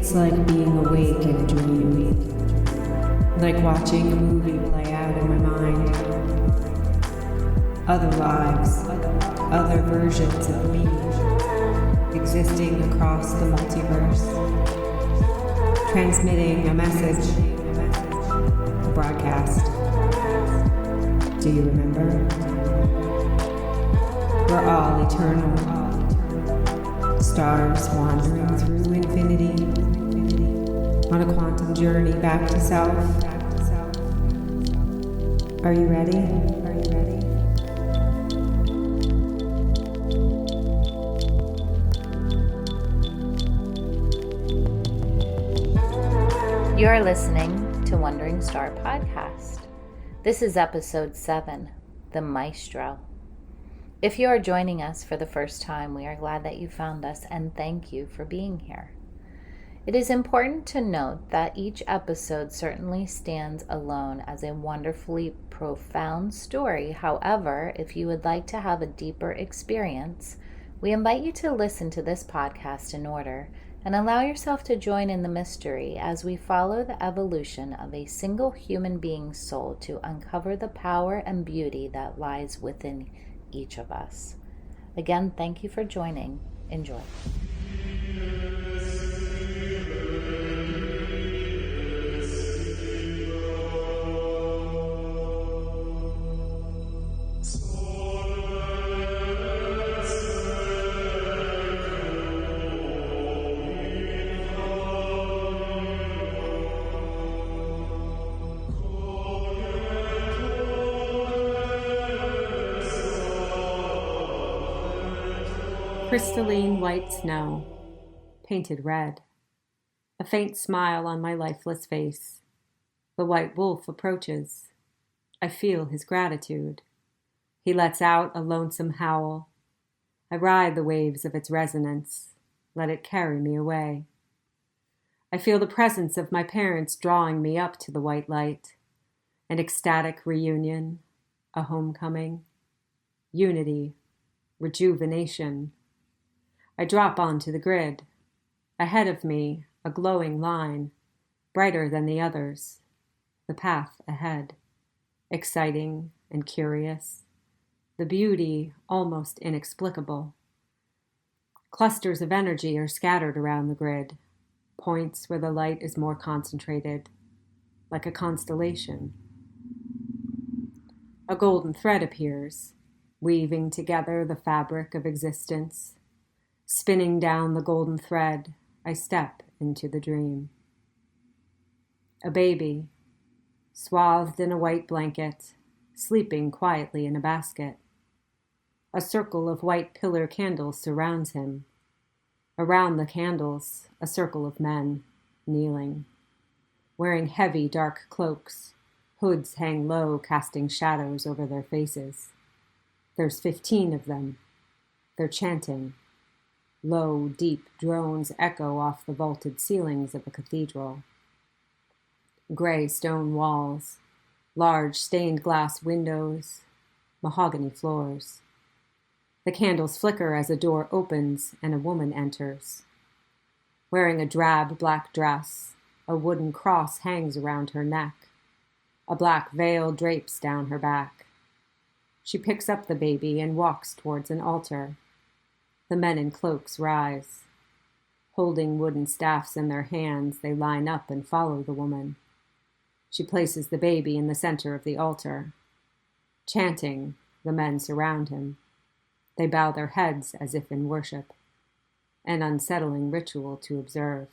It's like being awake in a dream, like watching a movie play out in my mind. Other lives, other versions of me, existing across the multiverse, transmitting a message, a broadcast. Do you remember? We're all eternal, stars wandering through infinity, on a quantum journey back to self. Are you ready? You're listening to Wandering Star Podcast. This is episode 7, The Maestro. If you are joining us for the first time, we are glad that you found us and thank you for being here. It is important to note that each episode certainly stands alone as a wonderfully profound story. However, if you would like to have a deeper experience, we invite you to listen to this podcast in order and allow yourself to join in the mystery as we follow the evolution of a single human being's soul to uncover the power and beauty that lies within each of us. Again, thank you for joining. Enjoy. Crystalline white snow, painted red. A faint smile on my lifeless face. The white wolf approaches. I feel his gratitude. He lets out a lonesome howl. I ride the waves of its resonance. Let it carry me away. I feel the presence of my parents drawing me up to the white light. An ecstatic reunion, a homecoming, unity, rejuvenation. I drop onto the grid. Ahead of me, a glowing line, brighter than the others. The path ahead, exciting and curious. The beauty almost inexplicable. Clusters of energy are scattered around the grid, points where the light is more concentrated, like a constellation. A golden thread appears, weaving together the fabric of existence. Spinning down the golden thread, I step into the dream. A baby, swathed in a white blanket, sleeping quietly in a basket. A circle of white pillar candles surrounds him. Around the candles, a circle of men, kneeling. Wearing heavy, dark cloaks, hoods hang low, casting shadows over their faces. There's 15 of them. They're chanting. Low, deep drones echo off the vaulted ceilings of a cathedral. Gray stone walls, large stained glass windows, mahogany floors. The candles flicker as a door opens and a woman enters. Wearing a drab black dress, a wooden cross hangs around her neck. A black veil drapes down her back. She picks up the baby and walks towards an altar. The men in cloaks rise. Holding wooden staffs in their hands, they line up and follow the woman. She places the baby in the center of the altar. Chanting, the men surround him. They bow their heads as if in worship, an unsettling ritual to observe.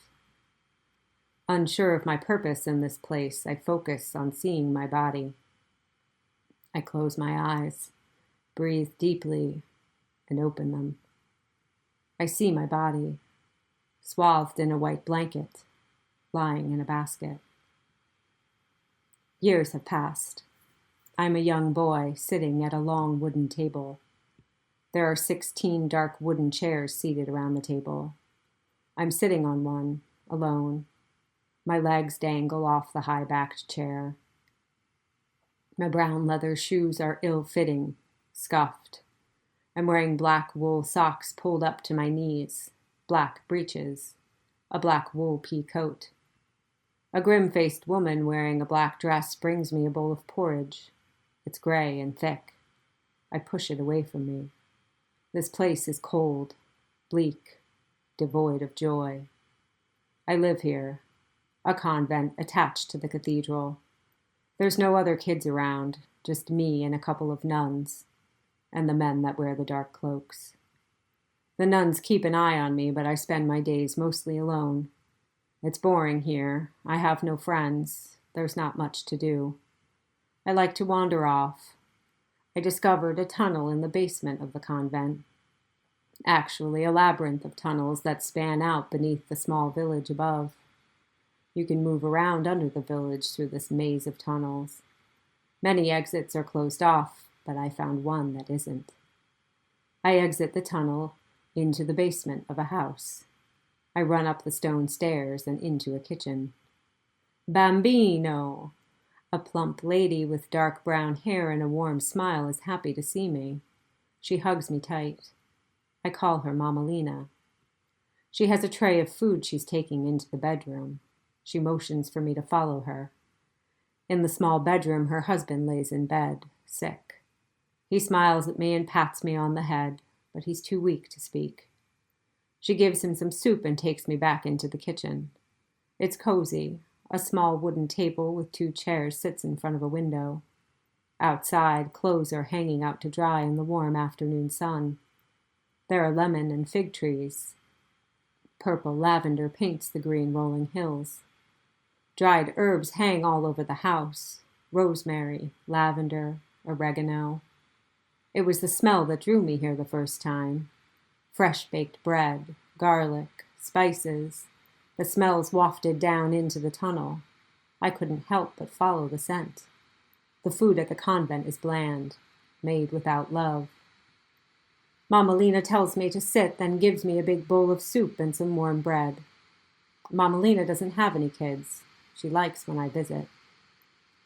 Unsure of my purpose in this place, I focus on seeing my body. I close my eyes, breathe deeply, and open them. I see my body, swathed in a white blanket, lying in a basket. Years have passed. I'm a young boy sitting at a long wooden table. There are 16 dark wooden chairs seated around the table. I'm sitting on one, alone. My legs dangle off the high-backed chair. My brown leather shoes are ill-fitting, scuffed. I'm wearing black wool socks pulled up to my knees, black breeches, a black wool pea coat. A grim-faced woman wearing a black dress brings me a bowl of porridge. It's gray and thick. I push it away from me. This place is cold, bleak, devoid of joy. I live here, a convent attached to the cathedral. There's no other kids around, just me and a couple of nuns, and the men that wear the dark cloaks. The nuns keep an eye on me, but I spend my days mostly alone. It's boring here. I have no friends. There's not much to do. I like to wander off. I discovered a tunnel in the basement of the convent. Actually, a labyrinth of tunnels that span out beneath the small village above. You can move around under the village through this maze of tunnels. Many exits are closed off, but I found one that isn't. I exit the tunnel into the basement of a house. I run up the stone stairs and into a kitchen. Bambino! A plump lady with dark brown hair and a warm smile is happy to see me. She hugs me tight. I call her Mamalina. She has a tray of food she's taking into the bedroom. She motions for me to follow her. In the small bedroom, her husband lays in bed, sick. He smiles at me and pats me on the head, but he's too weak to speak. She gives him some soup and takes me back into the kitchen. It's cozy. A small wooden table with 2 chairs sits in front of a window. Outside, clothes are hanging out to dry in the warm afternoon sun. There are lemon and fig trees. Purple lavender paints the green rolling hills. Dried herbs hang all over the house. Rosemary, lavender, oregano. It was the smell that drew me here the first time. Fresh baked bread, garlic, spices. The smells wafted down into the tunnel. I couldn't help but follow the scent. The food at the convent is bland, made without love. Mamalina tells me to sit, then gives me a big bowl of soup and some warm bread. Mamalina doesn't have any kids. She likes when I visit.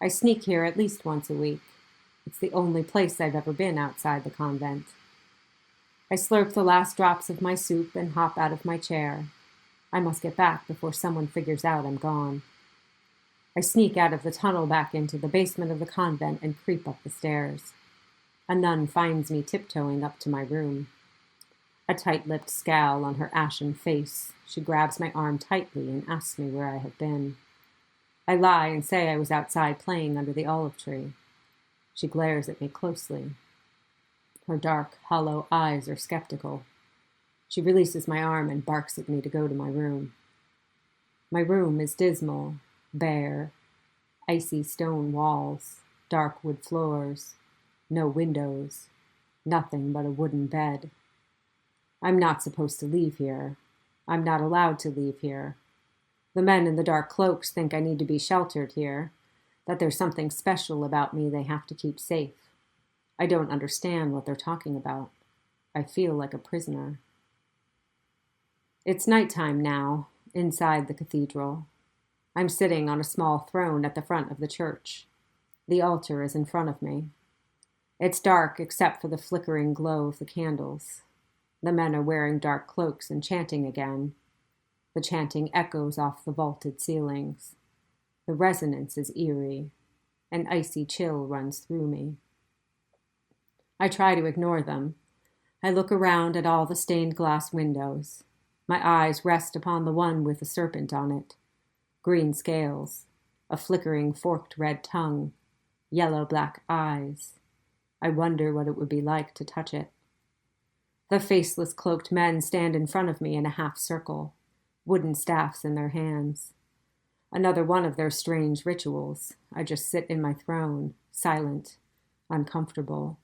I sneak here at least once a week. It's the only place I've ever been outside the convent. I slurp the last drops of my soup and hop out of my chair. I must get back before someone figures out I'm gone. I sneak out of the tunnel back into the basement of the convent and creep up the stairs. A nun finds me tiptoeing up to my room. A tight-lipped scowl on her ashen face, she grabs my arm tightly and asks me where I have been. I lie and say I was outside playing under the olive tree. She glares at me closely. Her dark, hollow eyes are skeptical. She releases my arm and barks at me to go to my room. My room is dismal, bare, icy stone walls, dark wood floors, no windows, nothing but a wooden bed. I'm not supposed to leave here. I'm not allowed to leave here. The men in the dark cloaks think I need to be sheltered here, that there's something special about me they have to keep safe. I don't understand what they're talking about. I feel like a prisoner. It's nighttime now, inside the cathedral. I'm sitting on a small throne at the front of the church. The altar is in front of me. It's dark except for the flickering glow of the candles. The men are wearing dark cloaks and chanting again. The chanting echoes off the vaulted ceilings. The resonance is eerie. An icy chill runs through me. I try to ignore them. I look around at all the stained glass windows. My eyes rest upon the one with a serpent on it. Green scales, a flickering forked red tongue, yellow-black eyes. I wonder what it would be like to touch it. The faceless cloaked men stand in front of me in a half circle, wooden staffs in their hands. Another one of their strange rituals. I just sit in my throne, silent, uncomfortable,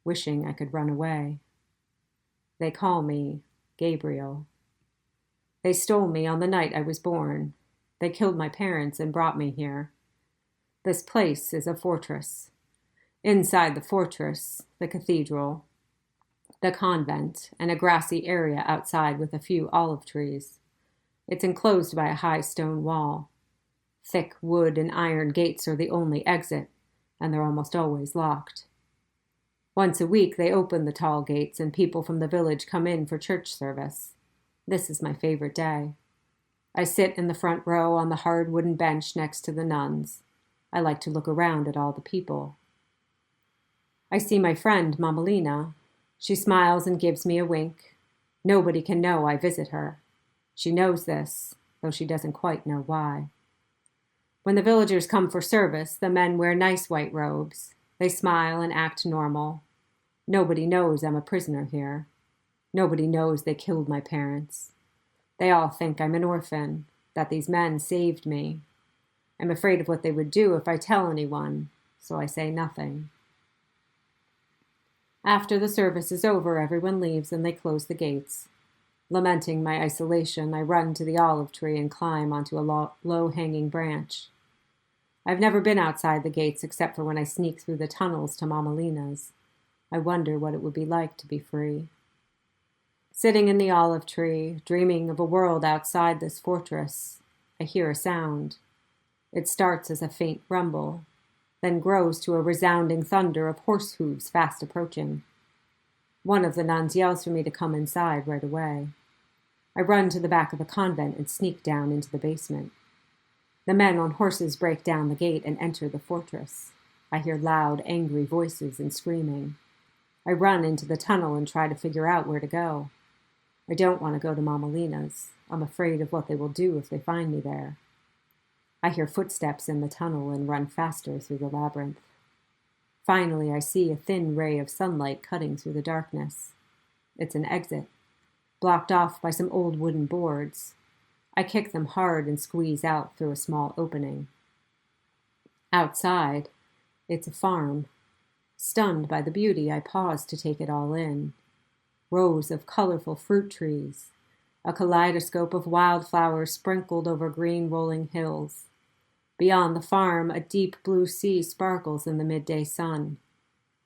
wishing I could run away. They call me Gabriel. They stole me on the night I was born. They killed my parents and brought me here. This place is a fortress. Inside the fortress, the cathedral, the convent, and a grassy area outside with a few olive trees. It's enclosed by a high stone wall. Thick wood and iron gates are the only exit, and they're almost always locked. Once a week they open the tall gates and people from the village come in for church service. This is my favorite day. I sit in the front row on the hard wooden bench next to the nuns. I like to look around at all the people. I see my friend, Mamalina. She smiles and gives me a wink. Nobody can know I visit her. She knows this, though she doesn't quite know why. When the villagers come for service, the men wear nice white robes. They smile and act normal. Nobody knows I'm a prisoner here. Nobody knows they killed my parents. They all think I'm an orphan, that these men saved me. I'm afraid of what they would do if I tell anyone, so I say nothing. After the service is over, everyone leaves and they close the gates. Lamenting my isolation, I run to the olive tree and climb onto a low-hanging branch. I've never been outside the gates except for when I sneak through the tunnels to Mamalina's. I wonder what it would be like to be free. Sitting in the olive tree, dreaming of a world outside this fortress, I hear a sound. It starts as a faint rumble, then grows to a resounding thunder of horse hooves fast approaching. One of the nuns yells for me to come inside right away. I run to the back of the convent and sneak down into the basement. The men on horses break down the gate and enter the fortress. I hear loud, angry voices and screaming. I run into the tunnel and try to figure out where to go. I don't want to go to Mamalina's. I'm afraid of what they will do if they find me there. I hear footsteps in the tunnel and run faster through the labyrinth. Finally, I see a thin ray of sunlight cutting through the darkness. It's an exit, blocked off by some old wooden boards. I kick them hard and squeeze out through a small opening. Outside, it's a farm. Stunned by the beauty, I pause to take it all in. Rows of colorful fruit trees, a kaleidoscope of wildflowers sprinkled over green rolling hills. Beyond the farm, a deep blue sea sparkles in the midday sun.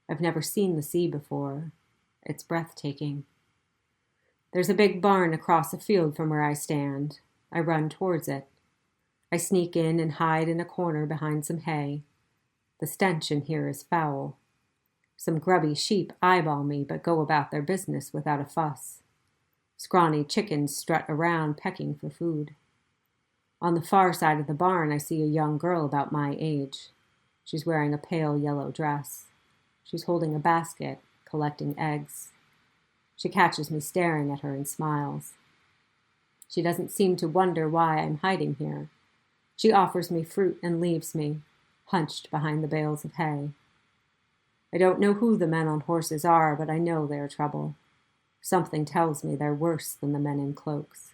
I've never seen the sea before. It's breathtaking. There's a big barn across a field from where I stand. I run towards it. I sneak in and hide in a corner behind some hay. The stench in here is foul. Some grubby sheep eyeball me but go about their business without a fuss. Scrawny chickens strut around pecking for food. On the far side of the barn, I see a young girl about my age. She's wearing a pale yellow dress. She's holding a basket, collecting eggs. She catches me staring at her and smiles. She doesn't seem to wonder why I'm hiding here. She offers me fruit and leaves me, hunched behind the bales of hay. I don't know who the men on horses are, but I know they're trouble. Something tells me they're worse than the men in cloaks.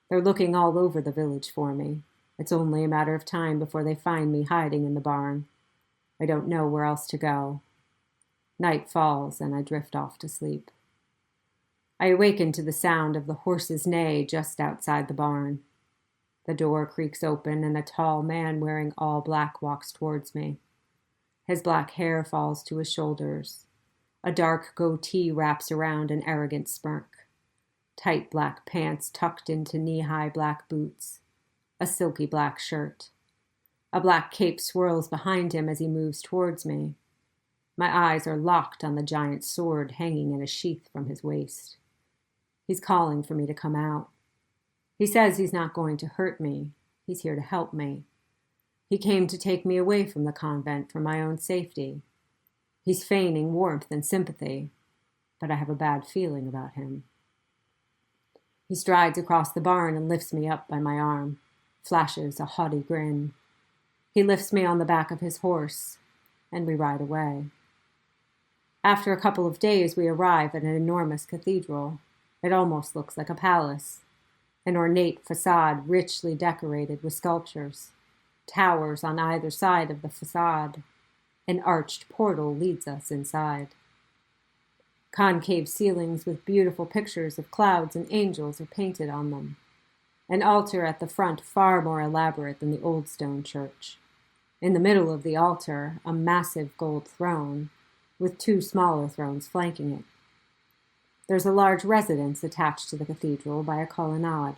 They're looking all over the village for me. It's only a matter of time before they find me hiding in the barn. I don't know where else to go. Night falls and I drift off to sleep. I awaken to the sound of the horse's neigh just outside the barn. The door creaks open and a tall man wearing all black walks towards me. His black hair falls to his shoulders. A dark goatee wraps around an arrogant smirk. Tight black pants tucked into knee-high black boots. A silky black shirt. A black cape swirls behind him as he moves towards me. My eyes are locked on the giant sword hanging in a sheath from his waist. He's calling for me to come out. He says he's not going to hurt me. He's here to help me. He came to take me away from the convent for my own safety. He's feigning warmth and sympathy, but I have a bad feeling about him. He strides across the barn and lifts me up by my arm, flashes a haughty grin. He lifts me on the back of his horse, and we ride away. After a couple of days, we arrive at an enormous cathedral. It almost looks like a palace. An ornate facade richly decorated with sculptures. Towers on either side of the facade. An arched portal leads us inside. Concave ceilings with beautiful pictures of clouds and angels are painted on them. An altar at the front far more elaborate than the old stone church. In the middle of the altar, a massive gold throne, with two smaller thrones flanking it. There's a large residence attached to the cathedral by a colonnade.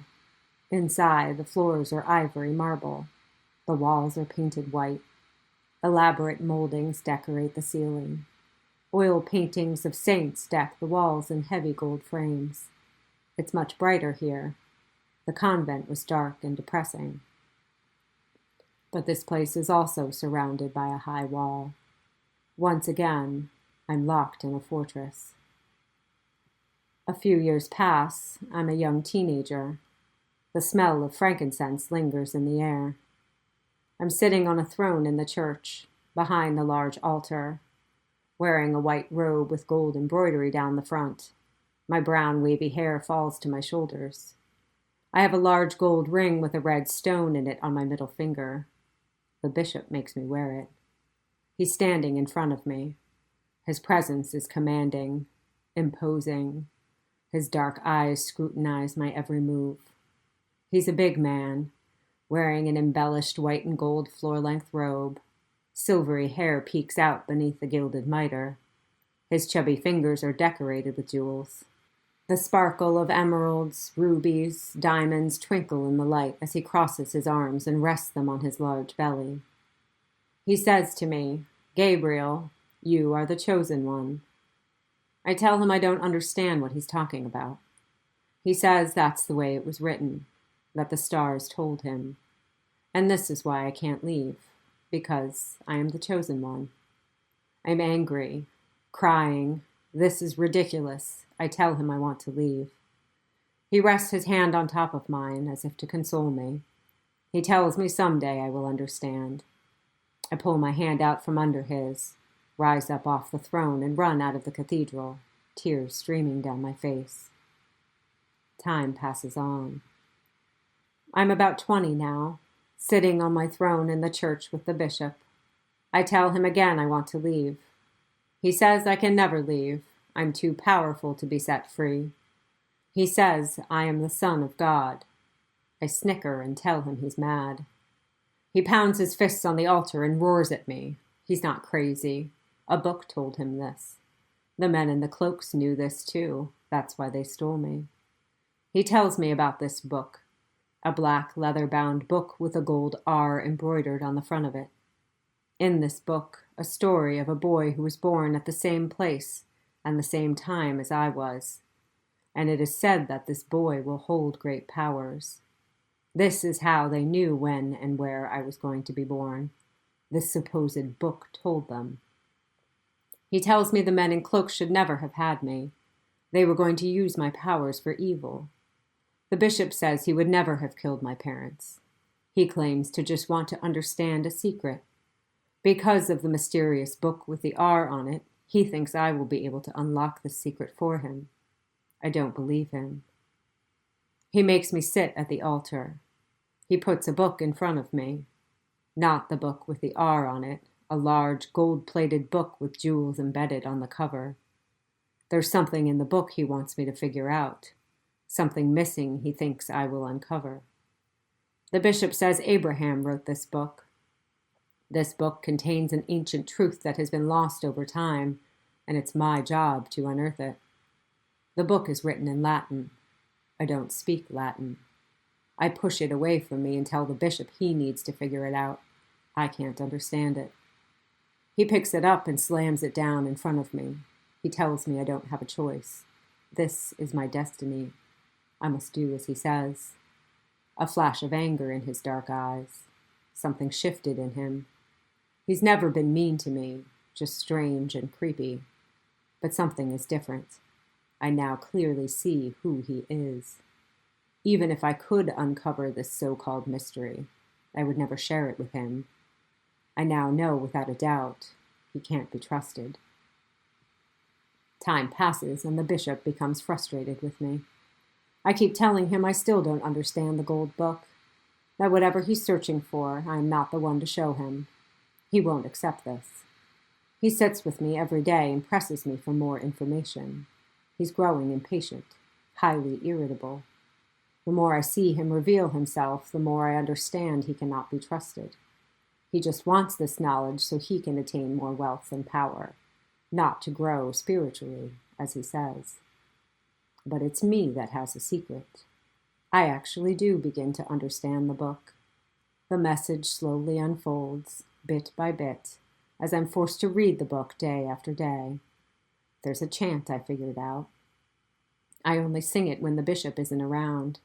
Inside, the floors are ivory marble. The walls are painted white. Elaborate moldings decorate the ceiling. Oil paintings of saints deck the walls in heavy gold frames. It's much brighter here. The convent was dark and depressing. But this place is also surrounded by a high wall. Once again, I'm locked in a fortress. A few years pass. I'm a young teenager. The smell of frankincense lingers in the air. I'm sitting on a throne in the church, behind the large altar, wearing a white robe with gold embroidery down the front. My brown wavy hair falls to my shoulders. I have a large gold ring with a red stone in it on my middle finger. The bishop makes me wear it. He's standing in front of me. His presence is commanding, imposing. His dark eyes scrutinize my every move. He's a big man, wearing an embellished white and gold floor-length robe. Silvery hair peeks out beneath the gilded mitre. His chubby fingers are decorated with jewels. The sparkle of emeralds, rubies, diamonds twinkle in the light as he crosses his arms and rests them on his large belly. He says to me, "Gabriel, you are the chosen one." I tell him I don't understand what he's talking about. He says that's the way it was written, that the stars told him. And this is why I can't leave, because I am the chosen one. I'm angry, crying. This is ridiculous. I tell him I want to leave. He rests his hand on top of mine as if to console me. He tells me someday I will understand. I pull my hand out from under his, rise up off the throne, and run out of the cathedral, tears streaming down my face. Time passes on. I'm about 20 now, sitting on my throne in the church with the bishop. I tell him again I want to leave. He says I can never leave. I'm too powerful to be set free. He says I am the Son of God. I snicker and tell him he's mad. He pounds his fists on the altar and roars at me. He's not crazy. A book told him this. The men in the cloaks knew this too. That's why they stole me. He tells me about this book, a black leather-bound book with a gold R embroidered on the front of it. In this book, a story of a boy who was born at the same place and the same time as I was, and it is said that this boy will hold great powers. This is how they knew when and where I was going to be born. This supposed book told them. He tells me the men in cloaks should never have had me. They were going to use my powers for evil. The bishop says he would never have killed my parents. He claims to just want to understand a secret. Because of the mysterious book with the R on it, he thinks I will be able to unlock the secret for him. I don't believe him. He makes me sit at the altar. He puts a book in front of me. Not the book with the R on it, a large gold-plated book with jewels embedded on the cover. There's something in the book he wants me to figure out. Something missing he thinks I will uncover. The bishop says Abraham wrote this book. This book contains an ancient truth that has been lost over time, and it's my job to unearth it. The book is written in Latin. I don't speak Latin. I push it away from me and tell the bishop he needs to figure it out. I can't understand it. He picks it up and slams it down in front of me. He tells me I don't have a choice. This is my destiny. I must do as he says. A flash of anger in his dark eyes. Something shifted in him. He's never been mean to me, just strange and creepy. But something is different. I now clearly see who he is. Even if I could uncover this so-called mystery, I would never share it with him. I now know without a doubt he can't be trusted. Time passes and the bishop becomes frustrated with me. I keep telling him I still don't understand the gold book, that whatever he's searching for, I am not the one to show him. He won't accept this. He sits with me every day and presses me for more information. He's growing impatient, highly irritable. The more I see him reveal himself, the more I understand he cannot be trusted. He just wants this knowledge so he can attain more wealth and power, not to grow spiritually, as he says. But it's me that has a secret. I actually do begin to understand the book. The message slowly unfolds, bit by bit, as I'm forced to read the book day after day. There's a chant I figured out. I only sing it when the bishop isn't around.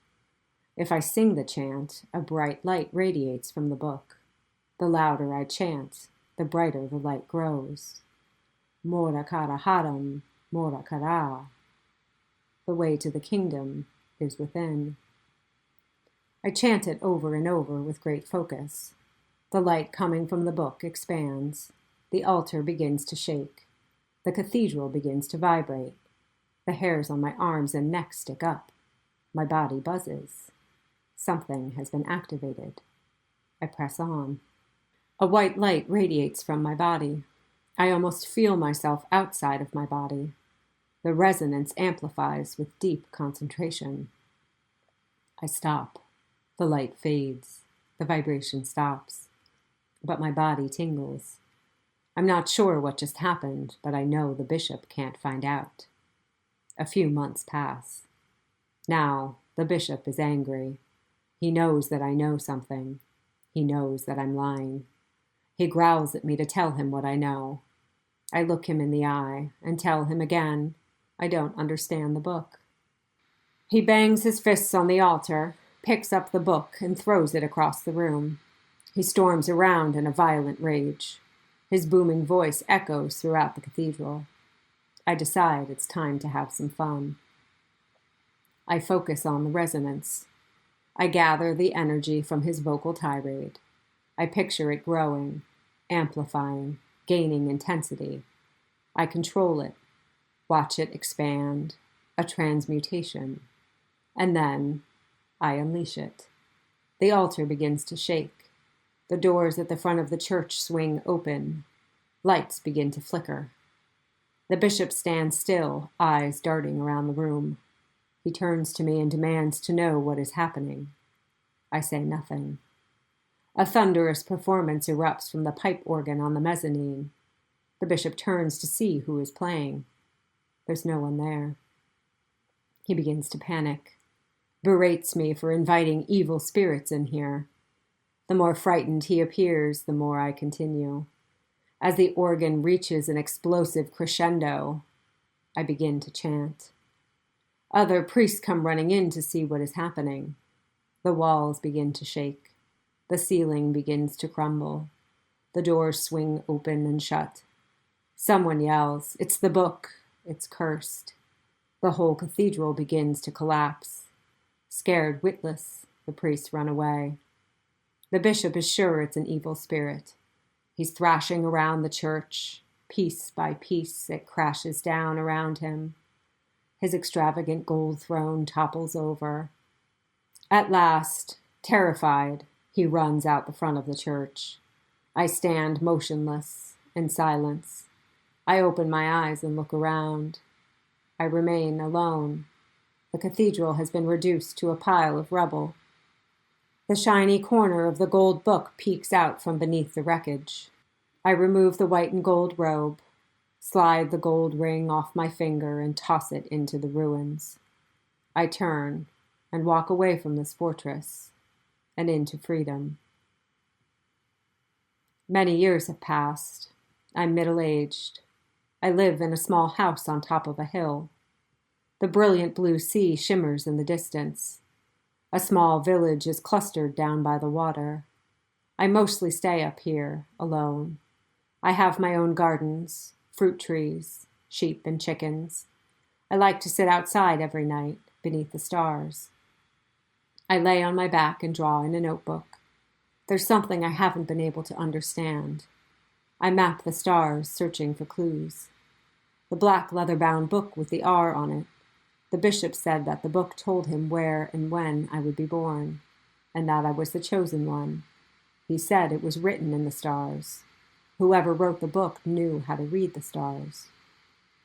If I sing the chant, a bright light radiates from the book. The louder I chant, the brighter the light grows. Mora kara haram, mora kara. The way to the kingdom is within. I chant it over and over with great focus. The light coming from the book expands. The altar begins to shake. The cathedral begins to vibrate. The hairs on my arms and neck stick up. My body buzzes. Something has been activated. I press on. A white light radiates from my body. I almost feel myself outside of my body. The resonance amplifies with deep concentration. I stop. The light fades. The vibration stops. But my body tingles. I'm not sure what just happened, but I know the bishop can't find out. A few months pass. Now, the bishop is angry. He knows that I know something. He knows that I'm lying. He growls at me to tell him what I know. I look him in the eye and tell him again, I don't understand the book. He bangs his fists on the altar, picks up the book, and throws it across the room. He storms around in a violent rage. His booming voice echoes throughout the cathedral. I decide it's time to have some fun. I focus on the resonance. I gather the energy from his vocal tirade. I picture it growing, amplifying, gaining intensity. I control it, watch it expand, a transmutation. And then I unleash it. The altar begins to shake. The doors at the front of the church swing open. Lights begin to flicker. The bishop stands still, eyes darting around the room. He turns to me and demands to know what is happening. I say nothing. A thunderous performance erupts from the pipe organ on the mezzanine. The bishop turns to see who is playing. There's no one there. He begins to panic, berates me for inviting evil spirits in here. The more frightened he appears, the more I continue. As the organ reaches an explosive crescendo, I begin to chant. Other priests come running in to see what is happening. The walls begin to shake. The ceiling begins to crumble. The doors swing open and shut. Someone yells, "It's the book. It's cursed." The whole cathedral begins to collapse. Scared witless, the priests run away. The bishop is sure it's an evil spirit. He's thrashing around the church. Piece by piece, it crashes down around him. His extravagant gold throne topples over. At last, terrified, he runs out the front of the church. I stand motionless, in silence. I open my eyes and look around. I remain alone. The cathedral has been reduced to a pile of rubble. The shiny corner of the gold book peeks out from beneath the wreckage. I remove the white and gold robe, slide the gold ring off my finger, and toss it into the ruins. I turn and walk away from this fortress and into freedom. Many years have passed. I'm middle-aged. I live in a small house on top of a hill. The brilliant blue sea shimmers in the distance. A small village is clustered down by the water. I mostly stay up here, alone. I have my own gardens, fruit trees, sheep and chickens. I like to sit outside every night, beneath the stars. I lay on my back and draw in a notebook. There's something I haven't been able to understand. I map the stars, searching for clues. The black leather-bound book with the R on it. The bishop said that the book told him where and when I would be born, and that I was the chosen one. He said it was written in the stars. Whoever wrote the book knew how to read the stars.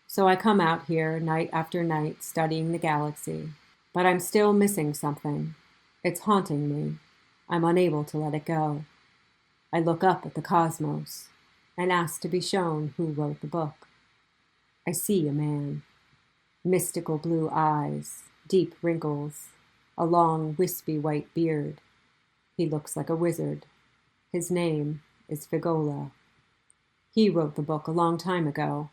So I come out here night after night studying the galaxy, but I'm still missing something. It's haunting me. I'm unable to let it go. I look up at the cosmos and ask to be shown who wrote the book. I see a man. Mystical blue eyes, deep wrinkles, a long, wispy white beard. He looks like a wizard. His name is Figola. He wrote the book a long time ago.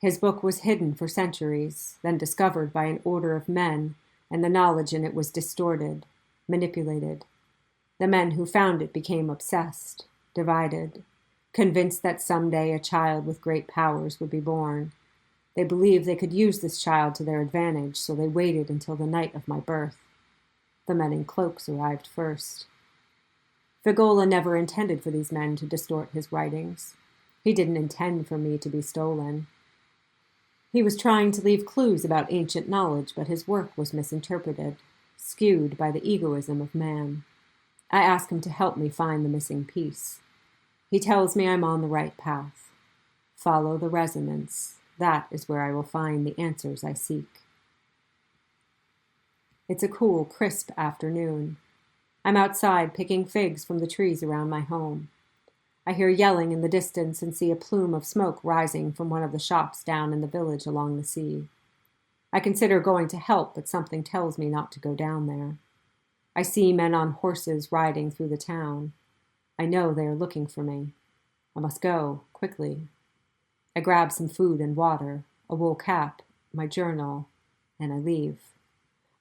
His book was hidden for centuries, then discovered by an order of men, and the knowledge in it was distorted. manipulated. The men who found it became obsessed, divided, convinced that someday a child with great powers would be born. They believed they could use this child to their advantage, so they waited until the night of my birth. The men in cloaks arrived first. Vigola never intended for these men to distort his writings. He didn't intend for me to be stolen. He was trying to leave clues about ancient knowledge, but his work was misinterpreted, skewed by the egoism of man. I ask him to help me find the missing piece. He tells me I'm on the right path. Follow the resonance. That is where I will find the answers I seek. It's a cool, crisp afternoon. I'm outside picking figs from the trees around my home. I hear yelling in the distance and see a plume of smoke rising from one of the shops down in the village along the sea. I consider going to help, but something tells me not to go down there. I see men on horses riding through the town. I know they are looking for me. I must go, quickly. I grab some food and water, a wool cap, my journal, and I leave.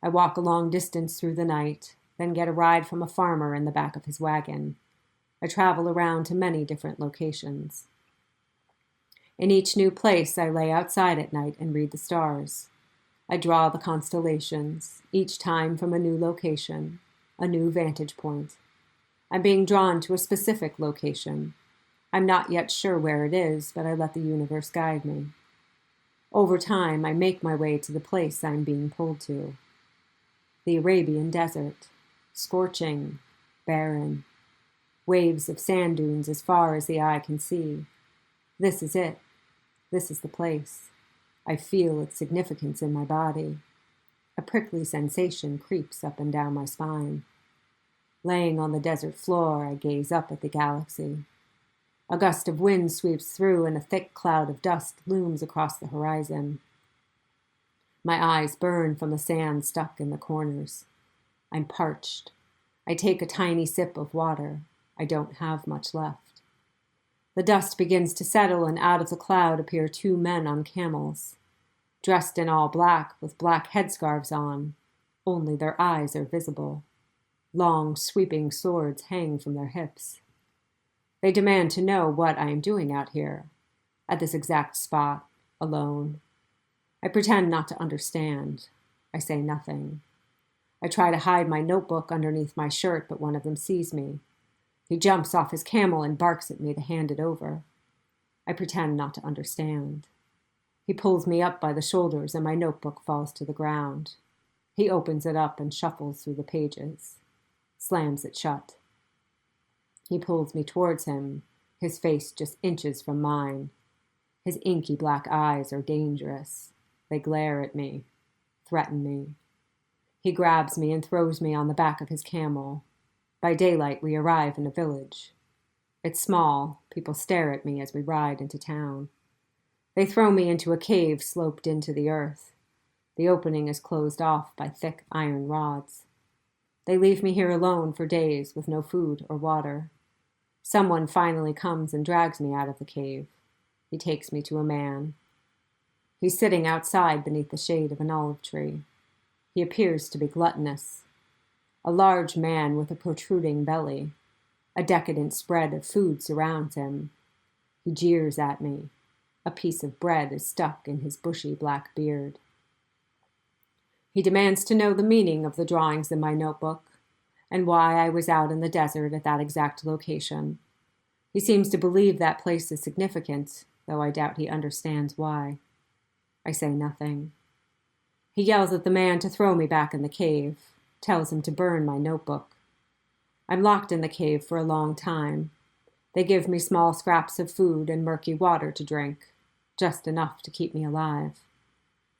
I walk a long distance through the night, then get a ride from a farmer in the back of his wagon. I travel around to many different locations. In each new place, I lay outside at night and read the stars. I draw the constellations, each time from a new location, a new vantage point. I'm being drawn to a specific location. I'm not yet sure where it is, but I let the universe guide me. Over time, I make my way to the place I'm being pulled to. The Arabian Desert, scorching, barren, waves of sand dunes as far as the eye can see. This is it. This is the place. I feel its significance in my body. A prickly sensation creeps up and down my spine. Laying on the desert floor, I gaze up at the galaxy. A gust of wind sweeps through and a thick cloud of dust looms across the horizon. My eyes burn from the sand stuck in the corners. I'm parched. I take a tiny sip of water. I don't have much left. The dust begins to settle, and out of the cloud appear two men on camels, dressed in all black with black headscarves on. Only their eyes are visible. Long, sweeping swords hang from their hips. They demand to know what I am doing out here, at this exact spot, alone. I pretend not to understand. I say nothing. I try to hide my notebook underneath my shirt, but one of them sees me. He jumps off his camel and barks at me to hand it over. I pretend not to understand. He pulls me up by the shoulders and my notebook falls to the ground. He opens it up and shuffles through the pages, slams it shut. He pulls me towards him, his face just inches from mine. His inky black eyes are dangerous. They glare at me, threaten me. He grabs me and throws me on the back of his camel. By daylight, we arrive in a village. It's small. People stare at me as we ride into town. They throw me into a cave sloped into the earth. The opening is closed off by thick iron rods. They leave me here alone for days with no food or water. Someone finally comes and drags me out of the cave. He takes me to a man. He's sitting outside beneath the shade of an olive tree. He appears to be gluttonous. A large man with a protruding belly. A decadent spread of food surrounds him. He jeers at me. A piece of bread is stuck in his bushy black beard. He demands to know the meaning of the drawings in my notebook and why I was out in the desert at that exact location. He seems to believe that place is significant, though I doubt he understands why. I say nothing. He yells at the man to throw me back in the cave, tells him to burn my notebook. I'm locked in the cave for a long time. They give me small scraps of food and murky water to drink, just enough to keep me alive.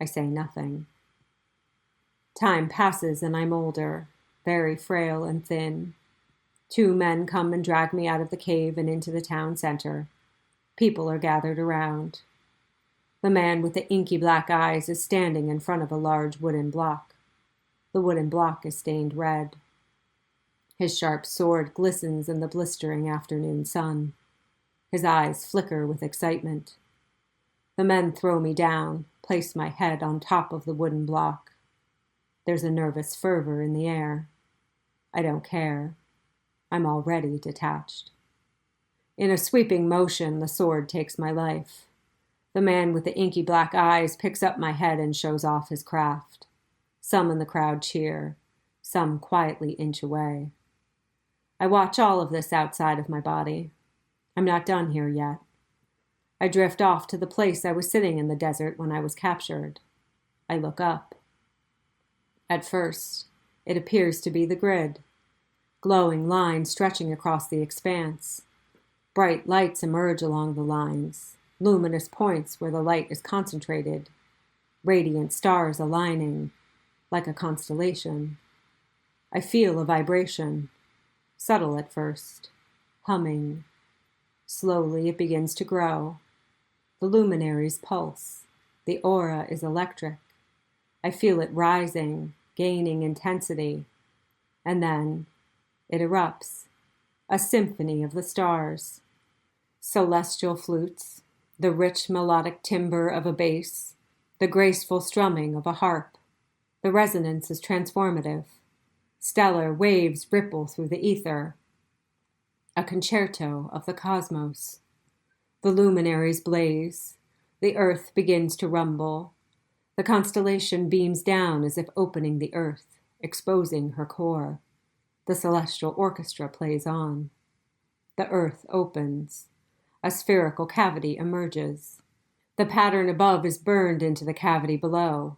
I say nothing. Time passes and I'm older, very frail and thin. Two men come and drag me out of the cave and into the town center. People are gathered around. The man with the inky black eyes is standing in front of a large wooden block. The wooden block is stained red. His sharp sword glistens in the blistering afternoon sun. His eyes flicker with excitement. The men throw me down, place my head on top of the wooden block. There's a nervous fervor in the air. I don't care. I'm already detached. In a sweeping motion, the sword takes my life. The man with the inky black eyes picks up my head and shows off his craft. Some in the crowd cheer. Some quietly inch away. I watch all of this outside of my body. I'm not done here yet. I drift off to the place I was sitting in the desert when I was captured. I look up. At first, it appears to be the grid. Glowing lines stretching across the expanse. Bright lights emerge along the lines, luminous points where the light is concentrated, radiant stars aligning, like a constellation. I feel a vibration, subtle at first, humming. Slowly it begins to grow. The luminaries pulse. The aura is electric. I feel it rising, gaining intensity. And then it erupts, a symphony of the stars. Celestial flutes, the rich melodic timbre of a bass, the graceful strumming of a harp. The resonance is transformative. Stellar waves ripple through the ether. A concerto of the cosmos. The luminaries blaze. The earth begins to rumble. The constellation beams down as if opening the earth, exposing her core. The celestial orchestra plays on. The earth opens. A spherical cavity emerges. The pattern above is burned into the cavity below,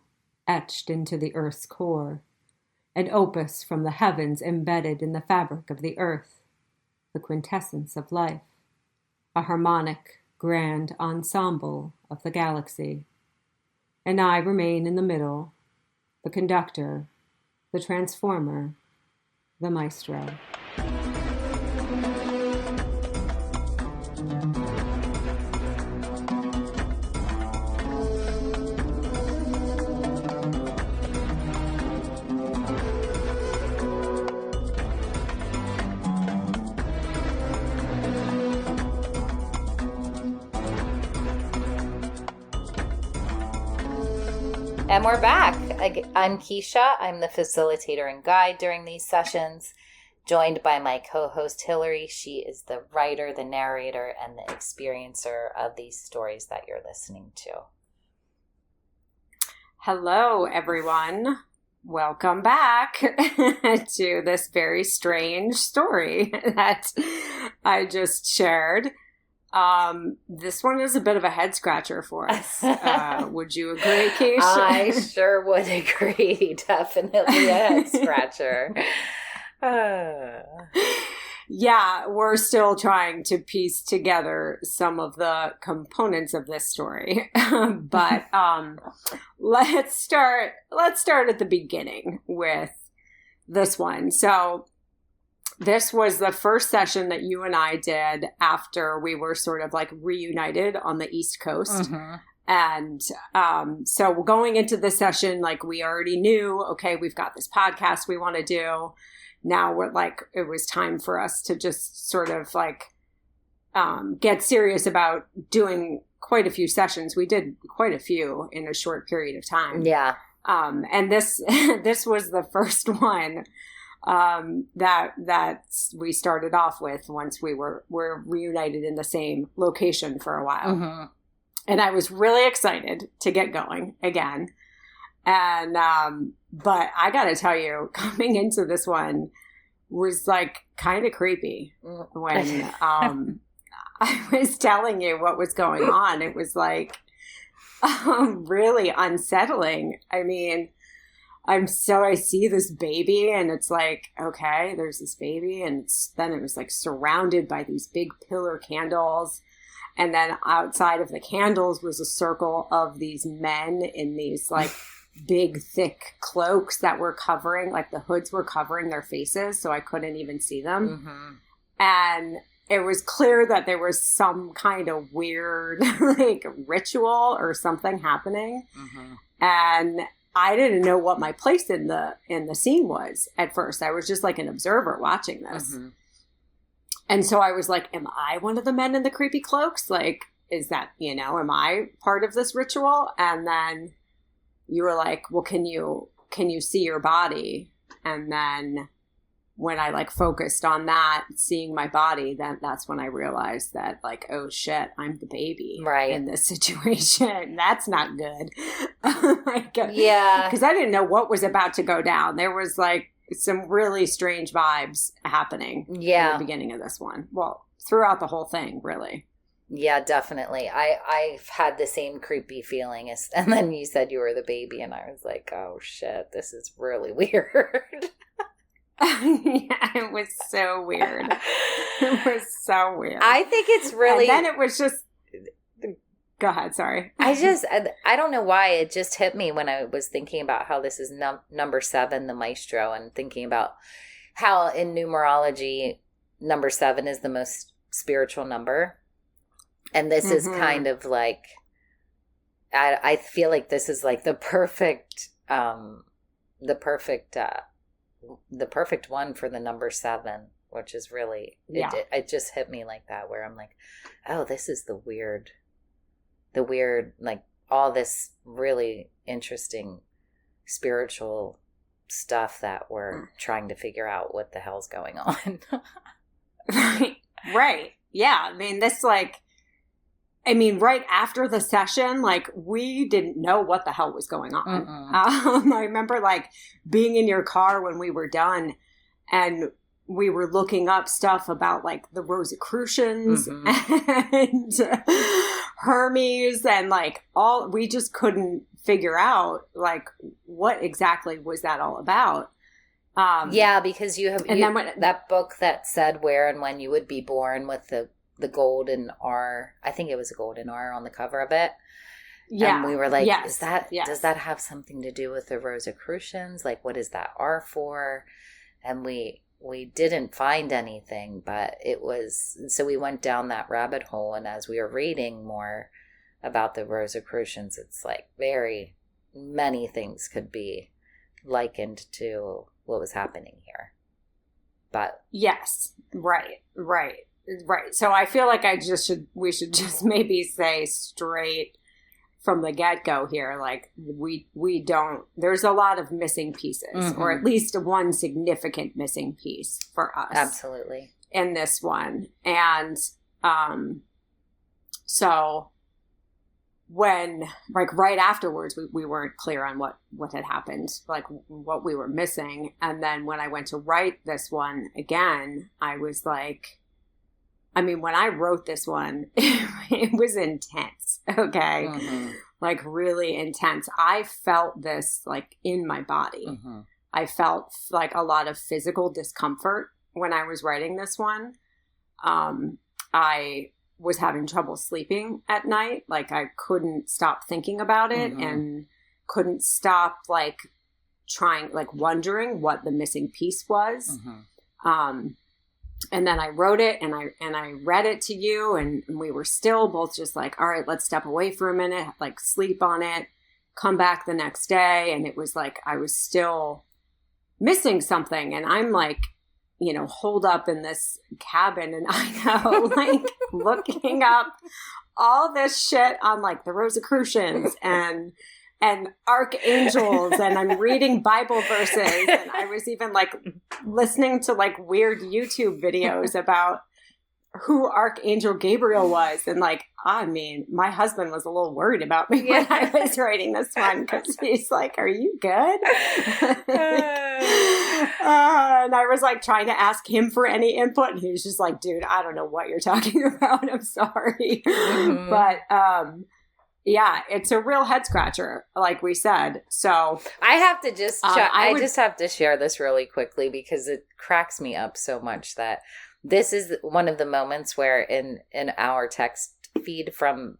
etched into the earth's core. An opus from the heavens embedded in the fabric of the earth. The quintessence of life. A harmonic, grand ensemble of the galaxy. And I remain in the middle, the conductor, the transformer, the maestro. And we're back. I'm Keisha. I'm the facilitator and guide during these sessions, joined by my co-host Hillary. She is the writer, the narrator, and the experiencer of these stories that you're listening to. Hello, everyone. Welcome back to this very strange story that I just shared. This one is a bit of a head scratcher for us. Would you agree, Keisha? I sure would agree. Definitely a head scratcher. Yeah, we're still trying to piece together some of the components of this story. But let's start at the beginning with this one. So this was the first session that you and I did after we were sort of like reunited on the East Coast. Mm-hmm. And so going into the session, like we already knew, okay, we've got this podcast we want to do. Now we're like, it was time for us to just sort of like get serious about doing quite a few sessions. We did quite a few in a short period of time. Yeah. And this was the first one that we started off with once we were reunited in the same location for a while. Mm-hmm. And I was really excited to get going again. And, but I gotta tell you, coming into this one was like kind of creepy when, I was telling you what was going on. It was like, really unsettling. I mean, I see this baby and it's like, okay, there's this baby. And then it was like surrounded by these big pillar candles. And then outside of the candles was a circle of these men in these like big, thick cloaks that were covering, like the hoods were covering their faces. So I couldn't even see them. Mm-hmm. And it was clear that there was some kind of weird like ritual or something happening. Mm-hmm. And I didn't know what my place in the scene was at first. I was just like an observer watching this. Mm-hmm. And so I was like, am I one of the men in the creepy cloaks? Like, is that, am I part of this ritual? And then you were like, well, can you see your body? And then when I like focused on that, seeing my body, then that's when I realized that like, oh shit, I'm the baby in this situation. That's not good. Like, yeah. Because I didn't know what was about to go down. There was like some really strange vibes happening in the beginning of this one. Well, throughout the whole thing, really. Yeah, definitely. I've had the same creepy feeling and then you said you were the baby and I was like, oh shit, this is really weird. Yeah, it was so weird. It was so weird. I think it's really... And then it was just... Go ahead, sorry. I don't know why it just hit me when I was thinking about how this is number 7, the Maestro, and thinking about how in numerology, number 7 is the most spiritual number. And this is kind of like... I feel like this is like the perfect one for the number 7, which is really it just hit me like that, where I'm like, oh, this is the weird like all this really interesting spiritual stuff that we're trying to figure out what the hell's going on. Right. Yeah. Right after the session, like, we didn't know what the hell was going on. I remember, like, being in your car when we were done, and we were looking up stuff about, like, the Rosicrucians and Hermes, and, like, we just couldn't figure out, like, what exactly was that all about. Because you have that book that said where and when you would be born with the golden R. I think it was a golden R on the cover of it. Yeah. And we were like, does that have something to do with the Rosicrucians? Like, what is that R for? And we didn't find anything, but so we went down that rabbit hole. And as we were reading more about the Rosicrucians, it's like very many things could be likened to what was happening here. But yes, right. So I feel like we should just maybe say straight from the get-go here, like, we don't, there's a lot of missing pieces, or at least one significant missing piece for us. Absolutely. In this one. And so when, like, right afterwards, we weren't clear on what had happened, like, what we were missing. And then when I went to write this one again, I was like, when I wrote this one, it was intense, okay? Like, really intense. I felt this, like, in my body. I felt, like, a lot of physical discomfort when I was writing this one. I was having trouble sleeping at night. Like, I couldn't stop thinking about it and couldn't stop, like, wondering what the missing piece was. And then I wrote it and I read it to you, and we were still both just like, all right, let's step away for a minute, like, sleep on it, come back the next day. And it was like, I was still missing something. And I'm like, holed up in this cabin, and I know, like, looking up all this shit on, like, the Rosicrucians and archangels, and I'm reading Bible verses, and I was even, like, listening to, like, weird YouTube videos about who Archangel Gabriel was. And, like, my husband was a little worried about me when I was writing this one, because he's like, are you good? And I was, like, trying to ask him for any input, and he was just like, dude, I don't know what you're talking about. I'm sorry. But, yeah, it's a real head scratcher, like we said. So I have to just I just have to share this really quickly, because it cracks me up so much that this is one of the moments where in our text feed from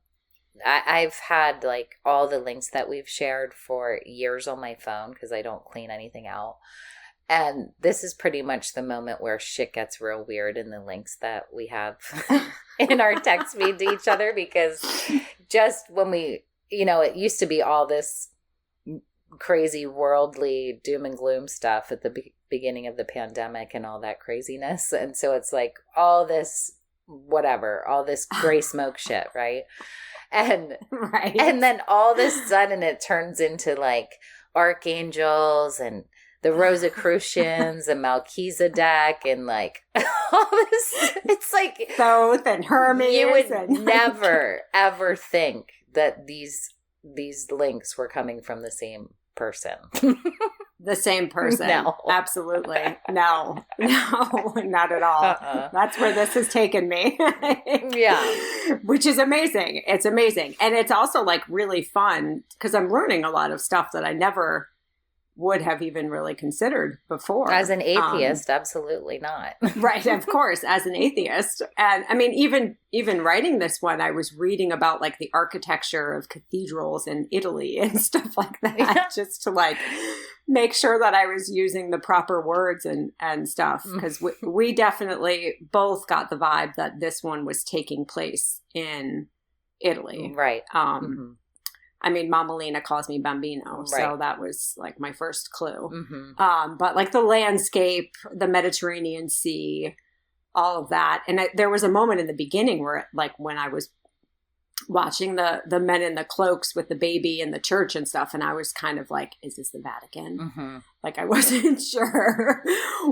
I've had, like, all the links that we've shared for years on my phone, because I don't clean anything out. And this is pretty much the moment where shit gets real weird in the links that we have in our text feed to each other, because just when it used to be all this crazy worldly doom and gloom stuff at the beginning of the pandemic and all that craziness. And so it's like all this, all this gray smoke shit, right? And and then all of a sudden it turns into, like, archangels and the Rosicrucians and Melchizedek and like all this. It's like Thoth and Hermes. You would never ever think that these links were coming from the same person. The same person. No. Absolutely. No, not at all. That's where this has taken me. Yeah. Which is amazing. It's amazing. And it's also like really fun because I'm learning a lot of stuff that I never would have even really considered before. As an atheist, absolutely not. Right, of course, as an atheist. And I mean, even writing this one, I was reading about like the architecture of cathedrals in Italy and stuff like that, just to like make sure that I was using the proper words and stuff. Because we definitely both got the vibe that this one was taking place in Italy. Right. I mean, Mama Lena calls me Bambino, so Right. that was like my first clue. Mm-hmm. But like the landscape, the Mediterranean Sea, all of that. And there was a moment in the beginning where like when I was watching the men in the cloaks with the baby in the church and stuff, and I was kind of like, is this the Vatican? Mm-hmm. Like I wasn't sure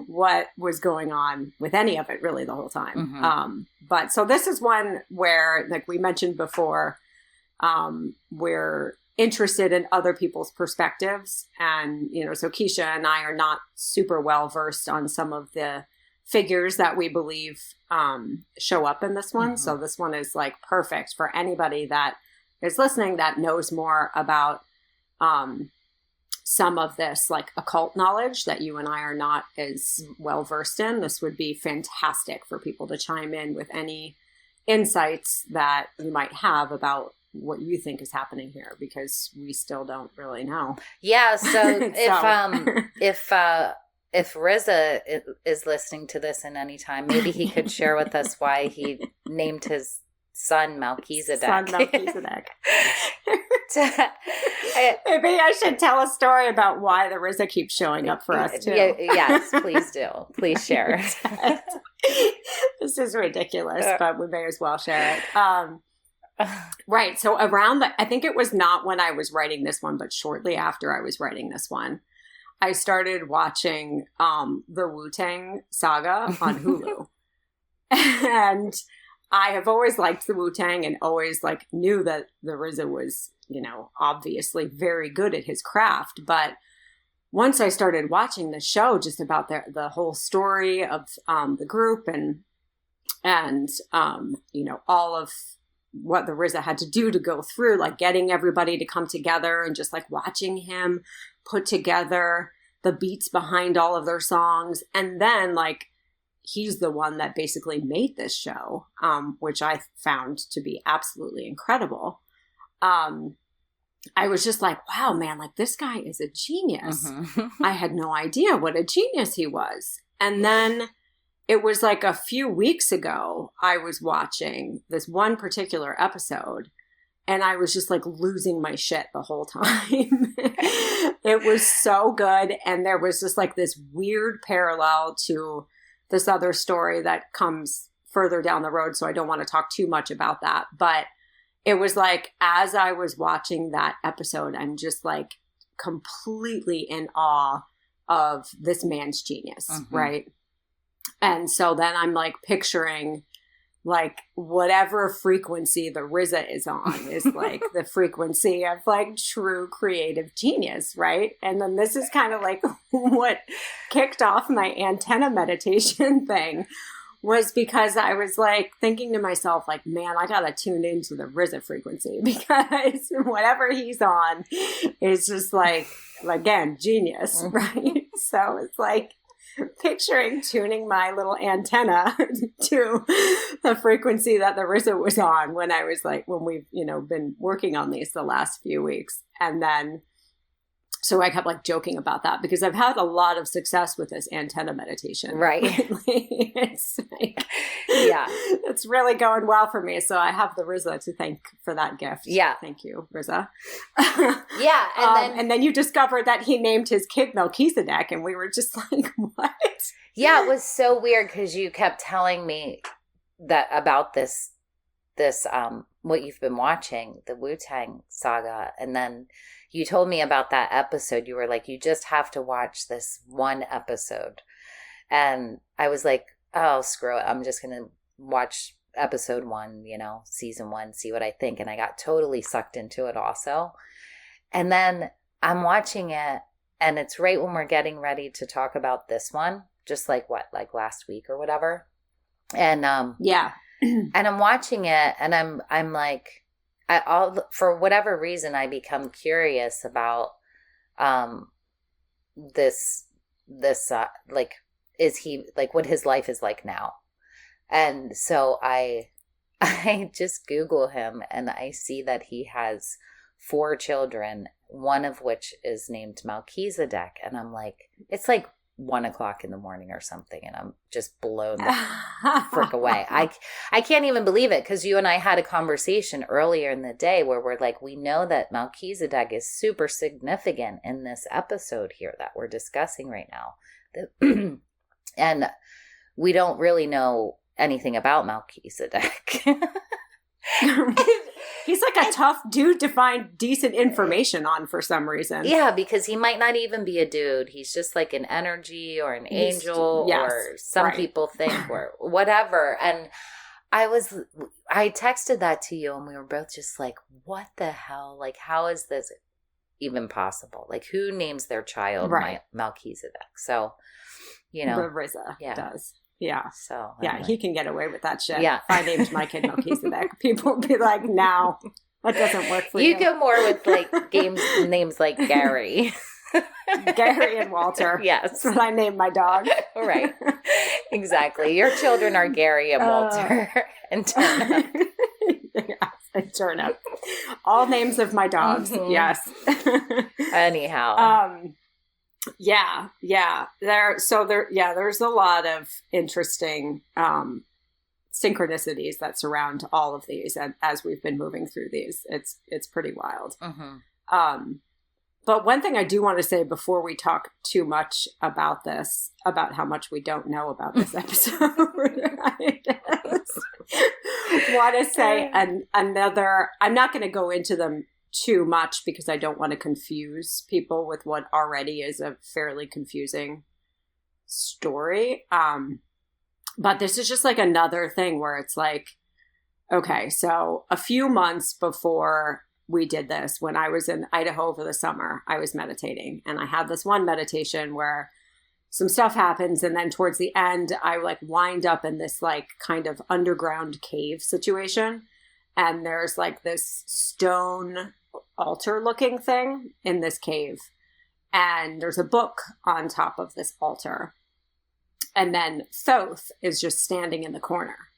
what was going on with any of it really the whole time. Mm-hmm. But so this is one where, like we mentioned before, we're interested in other people's perspectives. And, you know, so Keisha and I are not super well versed on some of the figures that we believe show up in this one. Mm-hmm. So this one is like perfect for anybody that is listening that knows more about some of this like occult knowledge that you and I are not as well versed in. This would be fantastic for people to chime in with any insights that you might have about what you think is happening here, because we still don't really know. Yeah. So if Riza is listening to this in any time, maybe he could share with us why he named his son Melchizedek. Maybe I should tell a story about why the Riza keeps showing up for us too. Yes, please do. Please share. This is ridiculous, but we may as well share it. Right. So I think it was not when I was writing this one, but shortly after I was writing this one, I started watching the Wu-Tang Saga on Hulu. And I have always liked the Wu-Tang and always like knew that the RZA was, you know, obviously very good at his craft. But once I started watching the show, just about the whole story of the group and you know, all of what the RZA had to do to go through, like getting everybody to come together and just like watching him put together the beats behind all of their songs. And then like, he's the one that basically made this show, which I found to be absolutely incredible. I was just like, wow, man, like this guy is a genius. Mm-hmm. I had no idea what a genius he was. And then it was like a few weeks ago, I was watching this one particular episode and I was just like losing my shit the whole time. It was so good. And there was just like this weird parallel to this other story that comes further down the road. So I don't want to talk too much about that. But it was like, as I was watching that episode, I'm just like completely in awe of this man's genius, right? And so then I'm like picturing like whatever frequency the RZA is on is like the frequency of like true creative genius, right? And then this is kind of like what kicked off my antenna meditation thing, was because I was like thinking to myself, like, man, I got to tune into the RZA frequency, because whatever he's on is just like, again, genius, right? So it's like picturing tuning my little antenna to the frequency that the RZA was on when I was like, when we've, you know, been working on these the last few weeks. And then, so I kept like joking about that because I've had a lot of success with this antenna meditation. Right. Lately. It's like, yeah, it's really going well for me. So I have the RZA to thank for that gift. Yeah. Thank you, RZA. Yeah. And then you discovered that he named his kid Melchizedek, and we were just like, what? Yeah, it was so weird because you kept telling me that about this this, what you've been watching, the Wu-Tang saga. And then you told me about that episode. You were like, you just have to watch this one episode. And I was like, oh, screw it. I'm just going to watch episode 1, season 1, see what I think. And I got totally sucked into it also. And then I'm watching it, and it's right when we're getting ready to talk about this one, just like last week or whatever. And yeah. And I'm watching it, and I'm like, for whatever reason, I become curious about this like, is he like what his life is like now? And so I just Google him, and I see that he has 4 children, one of which is named Melchizedek, and I'm like, it's like 1:00 in the morning or something, and I'm just blown the frick away. I can't even believe it, because you and I had a conversation earlier in the day where we're like, we know that Melchizedek is super significant in this episode here that we're discussing right now. And we don't really know anything about Melchizedek. He's like a tough dude to find decent information on for some reason. Yeah, because he might not even be a dude. He's just like an energy or an angel, yes, or some people think, or whatever. And I texted that to you, and we were both just like, what the hell? Like, how is this even possible? Like, who names their child Melchizedek? So, the RZA does. Yeah. So anyway. He can get away with that shit. Yeah. If I named my kid Melchizedek, people would be like, no, that doesn't work for you. You go more with like names like Gary. Gary and Walter. Yes. That's what I named my dog. Right. Exactly. Your children are Gary and Walter and Turnip. Yes, and Turnip. All names of my dogs. Mm-hmm. Yes. Anyhow. Yeah. There's a lot of interesting synchronicities that surround all of these, and as we've been moving through these, it's pretty wild. Mm-hmm. But one thing I do want to say before we talk too much about this, about how much we don't know about this episode, I want to say another. I'm not going to go into them too much because I don't want to confuse people with what already is a fairly confusing story. But this is just like another thing where it's like, okay, so a few months before we did this, when I was in Idaho for the summer, I was meditating, and I had this one meditation where some stuff happens, and then towards the end, I like wind up in this like kind of underground cave situation, and there's like this stone altar looking thing in this cave, and there's a book on top of this altar, and then Thoth is just standing in the corner,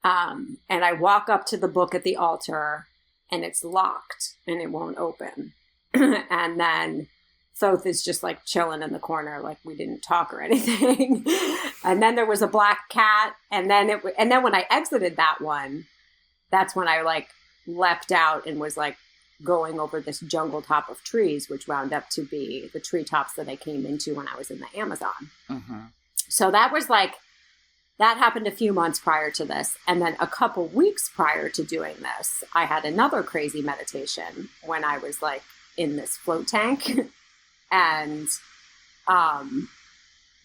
and I walk up to the book at the altar, and it's locked and it won't open. And then Thoth is just like chilling in the corner, like we didn't talk or anything. And then there was a black cat, and then when I exited that one, that's when I like leapt out and was like going over this jungle top of trees, which wound up to be the treetops that I came into when I was in the Amazon. Mm-hmm. So that happened a few months prior to this. And then a couple weeks prior to doing this, I had another crazy meditation when I was like in this float tank. And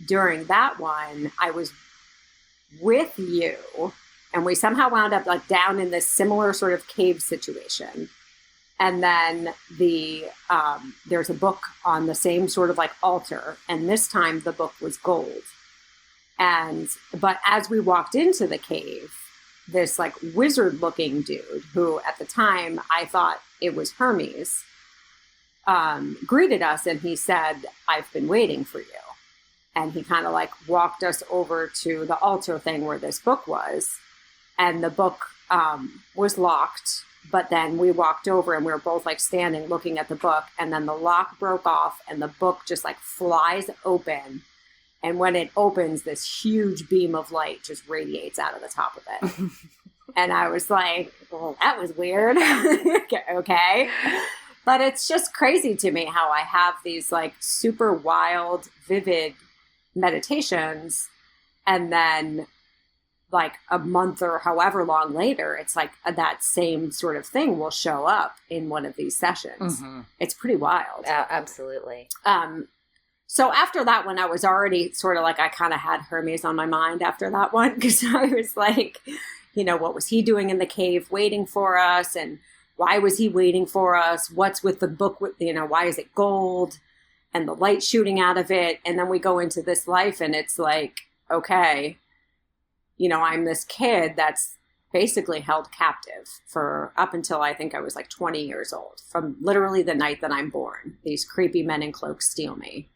during that one, I was with you, and we somehow wound up like down in this similar sort of cave situation. And then there's a book on the same sort of like altar. And this time the book was gold. But as we walked into the cave, this like wizard looking dude, who at the time I thought it was Hermes, greeted us, and he said, "I've been waiting for you." And he kind of like walked us over to the altar thing where this book was, and the book was locked. But then we walked over, and we were both like standing looking at the book, and then the lock broke off, and the book just like flies open. And when it opens, this huge beam of light just radiates out of the top of it. And I was like, well, that was weird. Okay. But it's just crazy to me how I have these like super wild, vivid meditations. And then like a month or however long later, it's like that same sort of thing will show up in one of these sessions. Mm-hmm. It's pretty wild. Absolutely. So after that one, I was already sort of like, I kind of had Hermes on my mind after that one, because I was like, you know, what was he doing in the cave waiting for us? And why was he waiting for us? What's with the book? You know, why is it gold and the light shooting out of it? And then we go into this life and it's like, okay, you know, I'm this kid that's basically held captive for up until I think I was like 20 years old, from literally the night that I'm born. These creepy men in cloaks steal me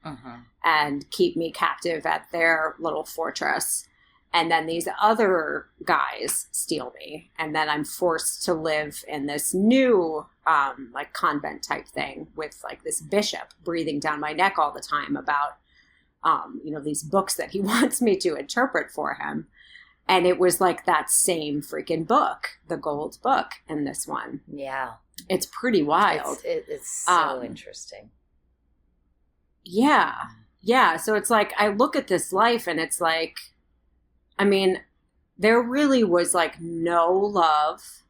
and keep me captive at their little fortress. And then these other guys steal me. And then I'm forced to live in this new like convent type thing with like this bishop breathing down my neck all the time about, you know, these books that he wants me to interpret for him. And it was like that same freaking book, the gold book in this one. Yeah. It's pretty wild. It's so interesting. Yeah. Yeah. So it's like, I look at this life and it's like, I mean, there really was like no love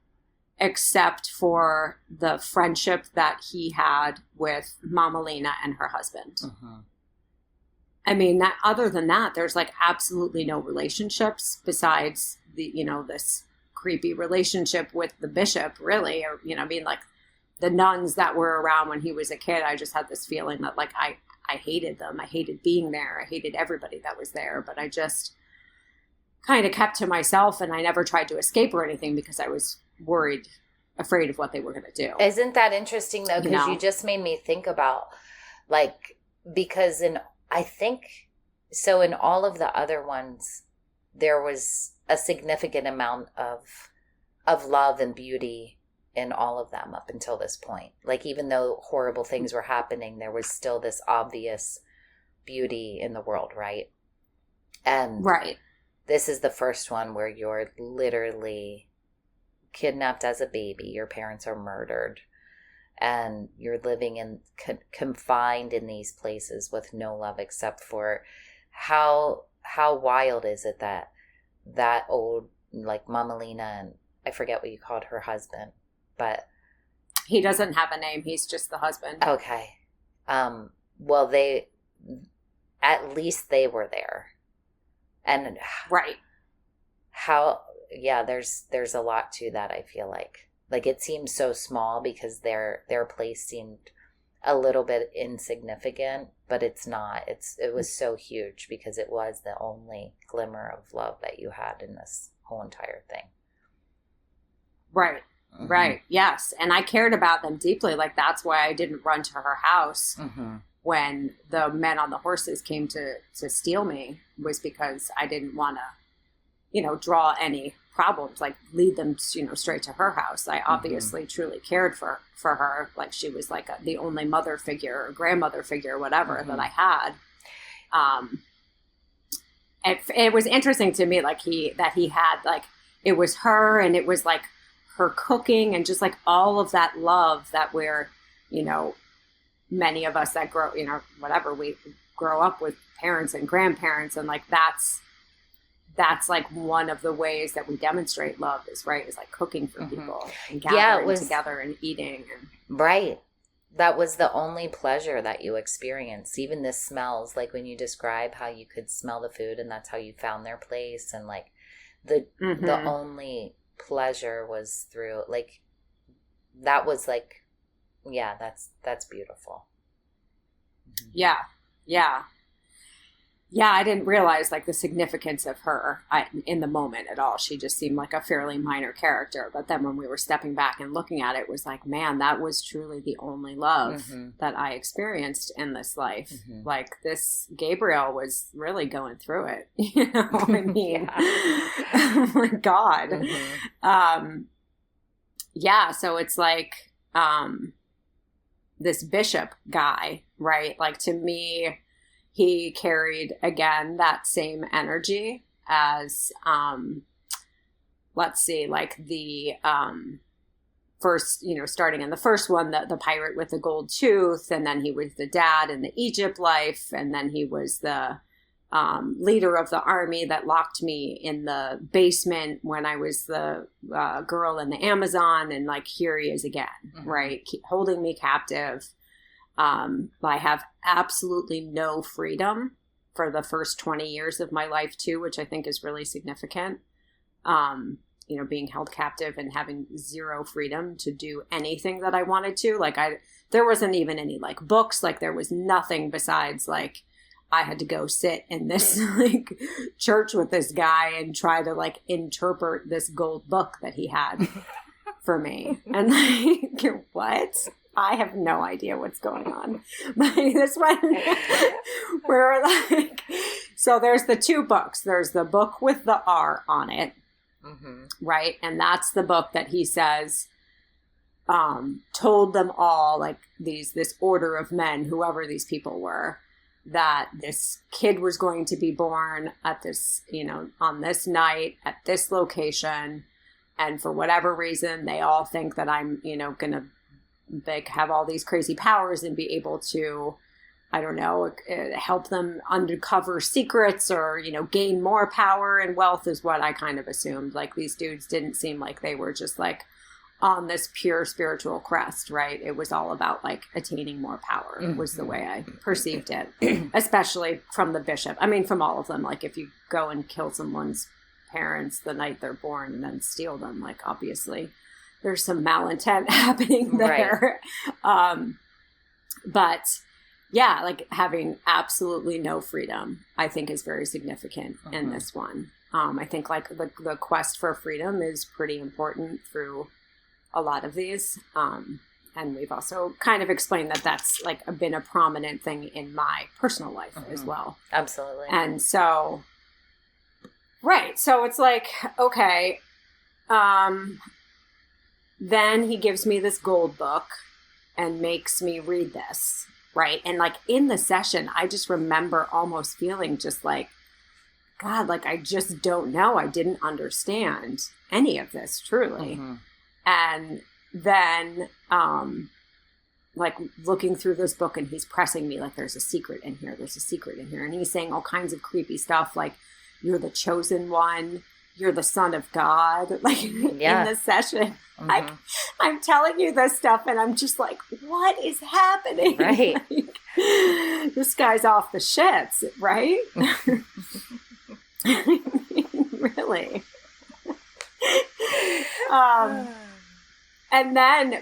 except for the friendship that he had with Mama Lena and her husband. I mean, that other than that, there's like absolutely no relationships besides the, you know, this creepy relationship with the bishop, really. Or, you know, I mean, like the nuns that were around when he was a kid, I just had this feeling that like I hated them. I hated being there. I hated everybody that was there. But I just kind of kept to myself and I never tried to escape or anything because I was afraid of what they were going to do. Isn't that interesting though? Because you just made me think about like, because I think so in all of the other ones, there was a significant amount of love and beauty in all of them up until this point. Like, even though horrible things were happening, there was still this obvious beauty in the world, right? And this is the first one where you're literally kidnapped as a baby. Your parents are murdered. And you're living in confined in these places with no love except for how wild is it that old, like Mama Lena, and I forget what you called her husband, but he doesn't have a name. He's just the husband. Okay. Well, at least they were there. And there's a lot to that. I feel like it seems so small because their place seemed a little bit insignificant, but it's not. It was so huge because it was the only glimmer of love that you had in this whole entire thing. Right. Right. Yes. And I cared about them deeply. Like, that's why I didn't run to her house when the men on the horses came to steal me, was because I didn't want to, you know, draw any problems, like lead them, you know, straight to her house. I obviously truly cared for her. Like, she was like the only mother figure or grandmother figure, whatever, that I had. It was interesting to me, like he had, like, it was her and it was like her cooking and just like all of that love that we're, you know, many of us that grow, you know, whatever, we grow up with parents and grandparents, and like that's like one of the ways that we demonstrate love is like cooking for people and gathering together and eating. Right. That was the only pleasure that you experienced. Even the smells, like when you describe how you could smell the food and that's how you found their place. And like the only pleasure was through, like, that was like, yeah, that's beautiful. Yeah. Yeah. Yeah, I didn't realize like the significance of her in the moment at all. She just seemed like a fairly minor character. But then when we were stepping back and looking at it, it was like, man, that was truly the only love that I experienced in this life. Like, this Gabriel was really going through it. You know, I mean, oh my God. Yeah, so it's like this bishop guy, right? Like, to me, he carried, again, that same energy as, let's see, like the first, you know, starting in the first one, the pirate with the gold tooth, and then he was the dad in the Egypt life, and then he was the leader of the army that locked me in the basement when I was the girl in the Amazon. And like, here he is again, right? Holding me captive. I have absolutely no freedom for the first 20 years of my life too, which I think is really significant. Being held captive and having zero freedom to do anything that I wanted to. Like there wasn't even any like books, like there was nothing besides like, I had to go sit in this like church with this guy and try to like interpret this gold book that he had for me. And like, what? I have no idea what's going on. But this one, we're like, so there's the two books. There's the book with the R on it, right? And that's the book that he says told them all, like this order of men, whoever these people were, that this kid was going to be born at this, on this night at this location. And for whatever reason, they all think that I'm, going to have all these crazy powers and be able to, I don't know, help them uncover secrets or, gain more power and wealth is what I kind of assumed. Like these dudes didn't seem like they were just like on this pure spiritual crest, right? It was all about like attaining more power was the way I perceived it, especially from the bishop. I mean, from all of them. Like if you go and kill someone's parents the night they're born and then steal them, like obviously there's some malintent happening there. Right. But yeah, like having absolutely no freedom, I think is very significant in this one. I think like the quest for freedom is pretty important through a lot of these. And we've also kind of explained that that's like been a prominent thing in my personal life as well. Absolutely. And so, right. So it's like, okay. Then he gives me this gold book and makes me read this. Right. And like in the session, I just remember almost feeling just like, God, like, I just don't know. I didn't understand any of this truly. And then, like looking through this book and he's pressing me like, there's a secret in here. There's a secret in here. And he's saying all kinds of creepy stuff. Like you're the chosen one. You're the son of God. Like in the session, I'm telling you this stuff and I'm just like, what is happening? Right. Like, this guy's off the shits, right? Really.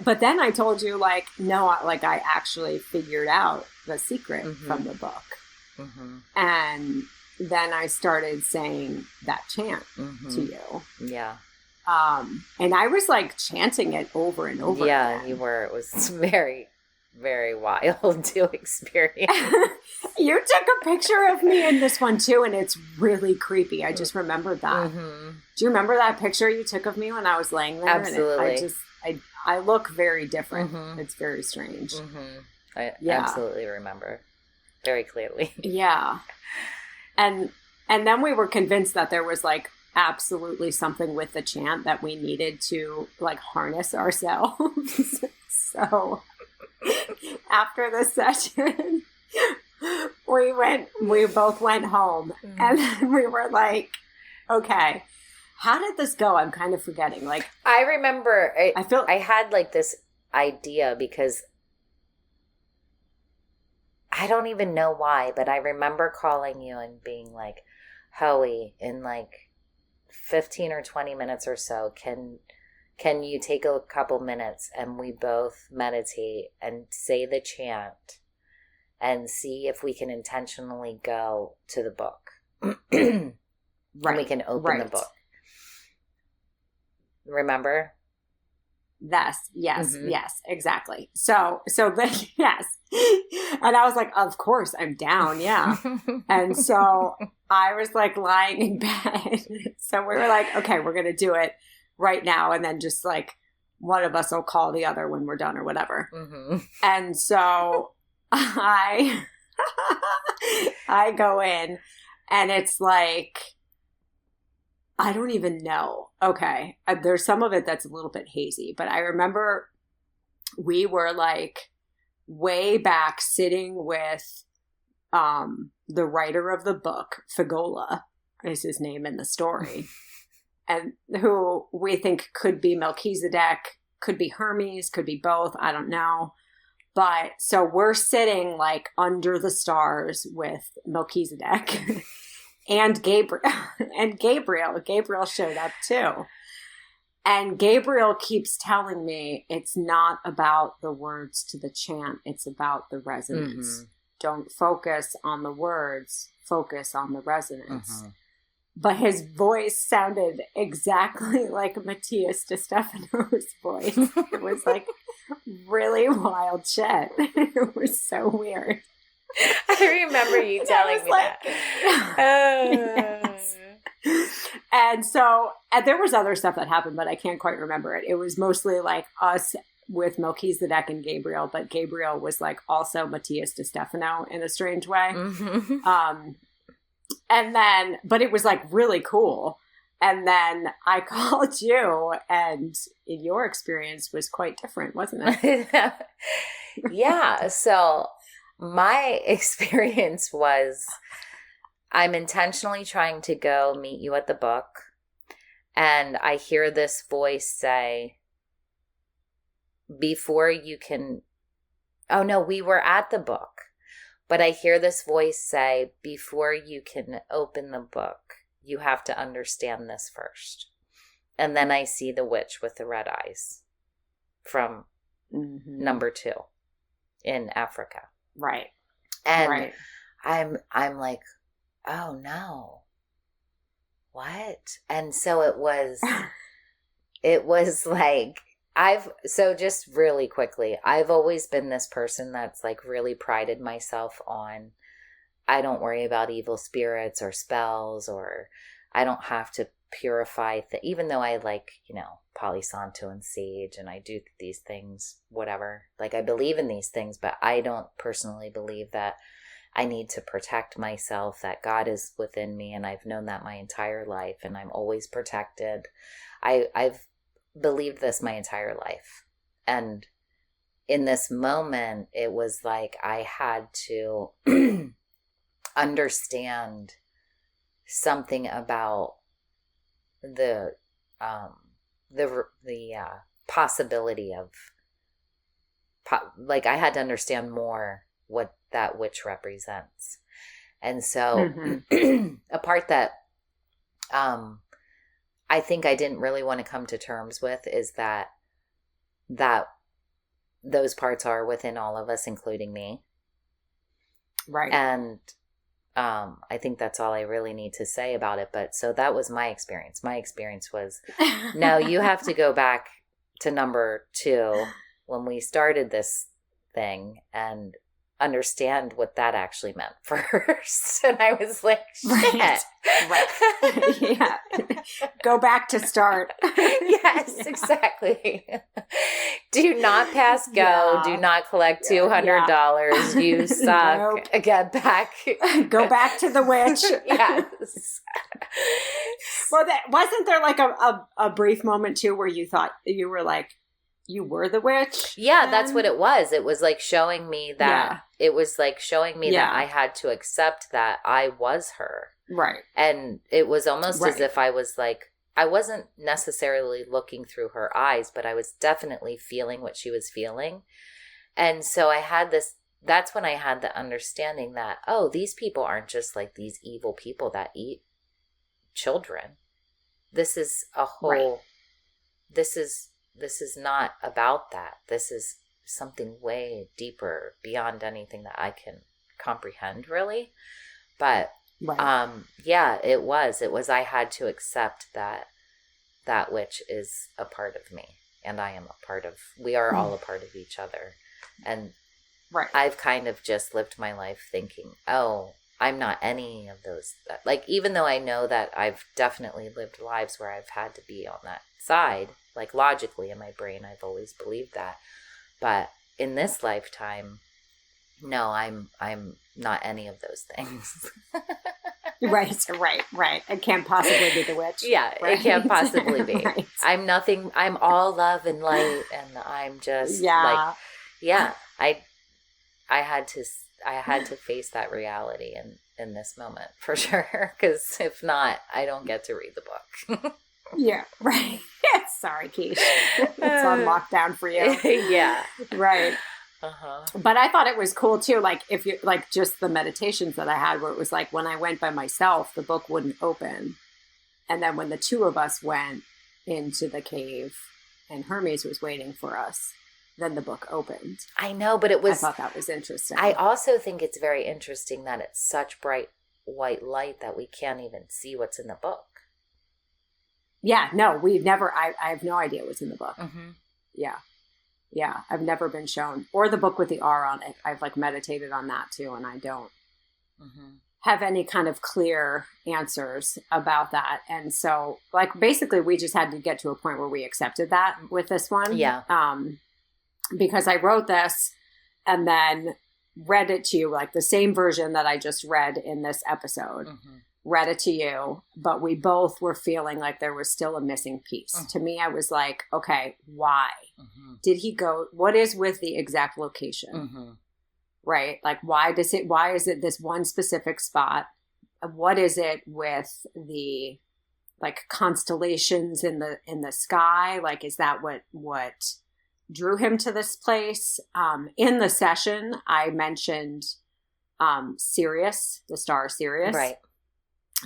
But then I told you like, no, like I actually figured out the secret from the book. And then I started saying that chant to you. Yeah. And I was like chanting it over and over again. You were. It was very, very wild to experience. You took a picture of me in this one too, and it's really creepy. I just remembered that. Do you remember that picture you took of me when I was laying there? Absolutely. And I look very different. It's very strange. I absolutely remember very clearly. Yeah. And then we were convinced that there was like absolutely something with the chant that we needed to like harness ourselves. So after the session, we both went home and then we were like, okay, how did this go? I'm kind of forgetting. Like, I remember I had like this idea because I don't even know why, but I remember calling you and being like, Hoey, in like 15 or 20 minutes or so, can you take a couple minutes and we both meditate and say the chant and see if we can intentionally go to the book. And we can open the book. Remember? Yes, exactly. So then, yes. And I was like, of course, I'm down. Yeah. And so I was like lying in bed. So we were like, okay, we're going to do it right now. And then just like one of us will call the other when we're done or whatever. And so I go in and it's like, I don't even know. Okay. There's some of it that's a little bit hazy, but I remember we were like way back sitting with the writer of the book, Figola is his name in the story, and who we think could be Melchizedek, could be Hermes, could be both. I don't know. But so we're sitting like under the stars with Melchizedek and Gabriel. And Gabriel showed up too. And Gabriel keeps telling me it's not about the words to the chant. It's about the resonance. Mm-hmm. Don't focus on the words. Focus on the resonance. Mm-hmm. But his voice sounded exactly like Matthias de Stefano's voice. It was like really wild shit. It was so weird. I remember you telling me like, that. Yes. And so there was other stuff that happened, but I can't quite remember it. It was mostly like us with Melchizedek and Gabriel, but Gabriel was like also Matthias de Stefano in a strange way. Mm-hmm. And then, but it was like really cool. And then I called you, and your experience was quite different, wasn't it? Yeah. So my experience was, I'm intentionally trying to go meet you at the book, and I hear this voice say, before you can, oh no, we were at the book, but I hear this voice say, before you can open the book, you have to understand this first. And then I see the witch with the red eyes from number 2 in Africa. Right. And right. I'm like, oh no, what? And so it was like, so just really quickly, I've always been this person that's like really prided myself on, I don't worry about evil spirits or spells, or I don't have to purify, even though I like, Palo Santo and sage, and I do these things, whatever. Like I believe in these things, but I don't personally believe that I need to protect myself, that God is within me, and I've known that my entire life, and I'm always protected. I've believed this my entire life. And in this moment, it was like I had to understand something about the possibility of, like I had to understand more what that witch represents. And so a part that I think I didn't really want to come to terms with is that those parts are within all of us, including me. Right. And I think that's all I really need to say about it. But so that was my experience. My experience was, no, you have to go back to number 2 when we started this thing and understand what that actually meant first. And I was like, shit. Right. Yeah. Go back to start. Yes, exactly. Do not pass go. Yeah. Do not collect $200. Yeah. You suck. Nope. Get back. Go back to the witch. Yes. Well, wasn't there like a brief moment too where you thought you were like, you were the witch? Yeah, then? That's what it was. It was like showing me that it was like showing me that I had to accept that I was her. Right. And it was almost as if I was like, I wasn't necessarily looking through her eyes, but I was definitely feeling what she was feeling. And so I had this, that's when I had the understanding that, oh, these people aren't just like these evil people that eat children. This is a whole, this is not about that. This is something way deeper beyond anything that I can comprehend, really. But it was I had to accept that witch is a part of me, and I am a part of, we are all a part of each other. And I've kind of just lived my life thinking, oh, I'm not any of those. Like, even though I know that I've definitely lived lives where I've had to be on that side, like logically in my brain, I've always believed that. But in this lifetime, no, I'm not any of those things. Right. It can't possibly be the witch. Yeah, right? It can't possibly be. Right. I'm nothing. I'm all love and light, and I'm just I had to had to face that reality in this moment for sure. Because if not, I don't get to read the book. Yeah, right. Sorry, Keish. It's on lockdown for you. Yeah. Right. Uh-huh. But I thought it was cool too. Like if you like just the meditations that I had where it was like when I went by myself, the book wouldn't open. And then when the two of us went into the cave and Hermes was waiting for us, then the book opened. I know, but I thought that was interesting. I also think it's very interesting that it's such bright white light that we can't even see what's in the book. Yeah, no, we've never, I have no idea what's in the book. Mm-hmm. Yeah. Yeah, I've never been shown. Or the book with the R on it. I've like meditated on that too, and I don't have any kind of clear answers about that. And so, like, basically we just had to get to a point where we accepted that with this one. Yeah. Because I wrote this and then read it to you, like the same version that I just read in this episode. Read it to you, but we both were feeling like there was still a missing piece. To me, I was like, okay, why did he go? What is with the exact location? Right? Like, why is it this one specific spot? What is it with the like constellations in the sky? Like, is that what drew him to this place? In the session, I mentioned Sirius, the star Sirius. Right.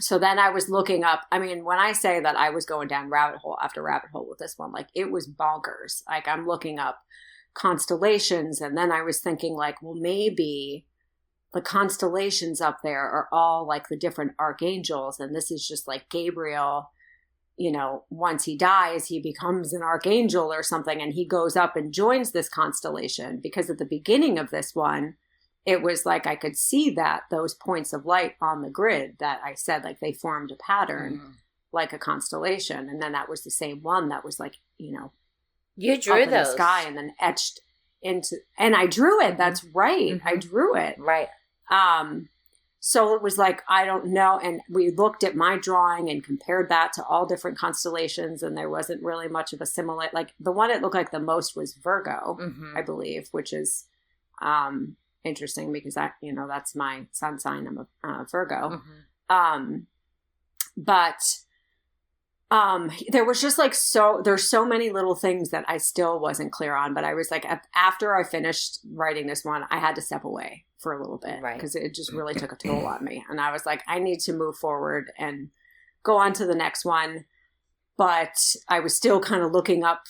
So then I was looking up, I mean, when I say that I was going down rabbit hole after rabbit hole with this one, like it was bonkers. Like I'm looking up constellations and then I was thinking like, well, maybe the constellations up there are all like the different archangels. And this is just like Gabriel, you know, once he dies, he becomes an archangel or something. And he goes up and joins this constellation because at the beginning of this one, it was like I could see that those points of light on the grid that I said, like they formed a pattern like a constellation. And then that was the same one that was like, you know, you drew up in the sky and then etched into, and I drew it. That's right. I drew it. Right. So it was like, I don't know. And we looked at my drawing and compared that to all different constellations. And there wasn't really much of a similar, like the one it looked like the most was Virgo, I believe, which is, interesting because that's my sun sign. I'm a Virgo. But there was just like, there's so many little things that I still wasn't clear on, but I was like, after I finished writing this one, I had to step away for a little bit because it just really took a toll on me. And I was like, I need to move forward and go on to the next one. But I was still kind of looking up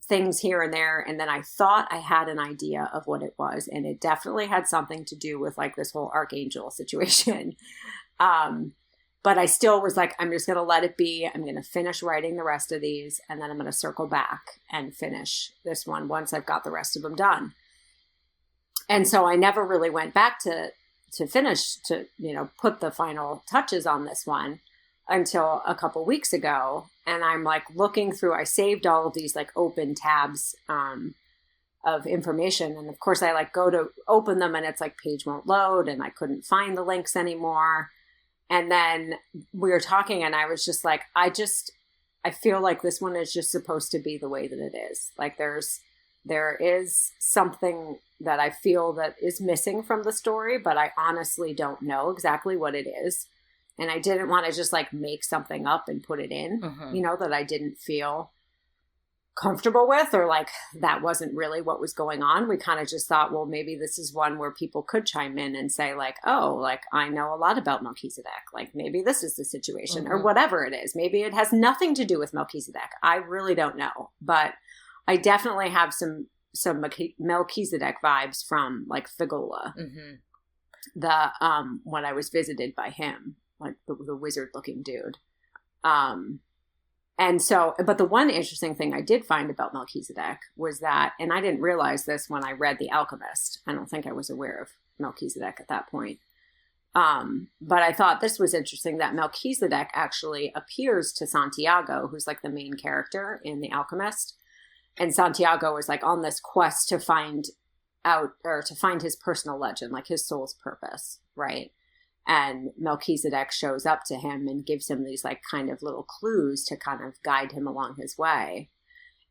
things here and there. And then I thought I had an idea of what it was. And it definitely had something to do with like this whole archangel situation. But I still was like, I'm just going to let it be. I'm going to finish writing the rest of these. And then I'm going to circle back and finish this one once I've got the rest of them done. And so I never really went back to finish, to, you know, put the final touches on this one until a couple weeks ago. And I'm like looking through, I saved all of these like open tabs of information. And of course I like go to open them and it's like page won't load and I couldn't find the links anymore. And then we were talking and I was just like, I feel like this one is just supposed to be the way that it is. Like there is something that I feel that is missing from the story, but I honestly don't know exactly what it is. And I didn't want to just like make something up and put it in, you know, that I didn't feel comfortable with, or like that wasn't really what was going on. We kind of just thought, well, maybe this is one where people could chime in and say like, oh, like I know a lot about Melchizedek. Like maybe this is the situation or whatever it is. Maybe it has nothing to do with Melchizedek. I really don't know. But I definitely have some Melchizedek vibes from like Figola, the when I was visited by him, like the wizard looking dude. And so, but the one interesting thing I did find about Melchizedek was that, and I didn't realize this when I read The Alchemist. I don't think I was aware of Melchizedek at that point. But I thought this was interesting that Melchizedek actually appears to Santiago, who's like the main character in The Alchemist. And Santiago is like on this quest to find out, or to find his personal legend, like his soul's purpose, right? And Melchizedek shows up to him and gives him these like kind of little clues to kind of guide him along his way.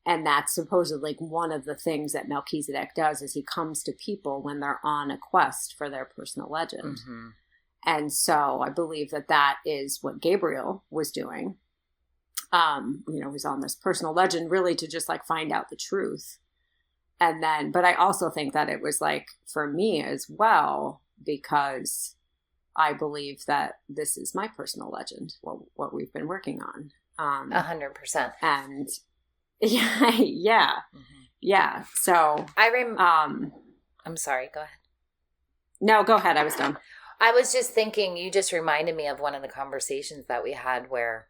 And that's supposedly like one of the things that Melchizedek does is he comes to people when they're on a quest for their personal legend. Mm-hmm. And so I believe that that is what Gabriel was doing. He's on this personal legend really to just like find out the truth. And then, but I also think that it was like for me as well, because I believe that this is my personal legend, what we've been working on. 100%. And yeah. Mm-hmm. Yeah. So I'm sorry. Go ahead. No, go ahead. I was done. I was just thinking, you just reminded me of one of the conversations that we had where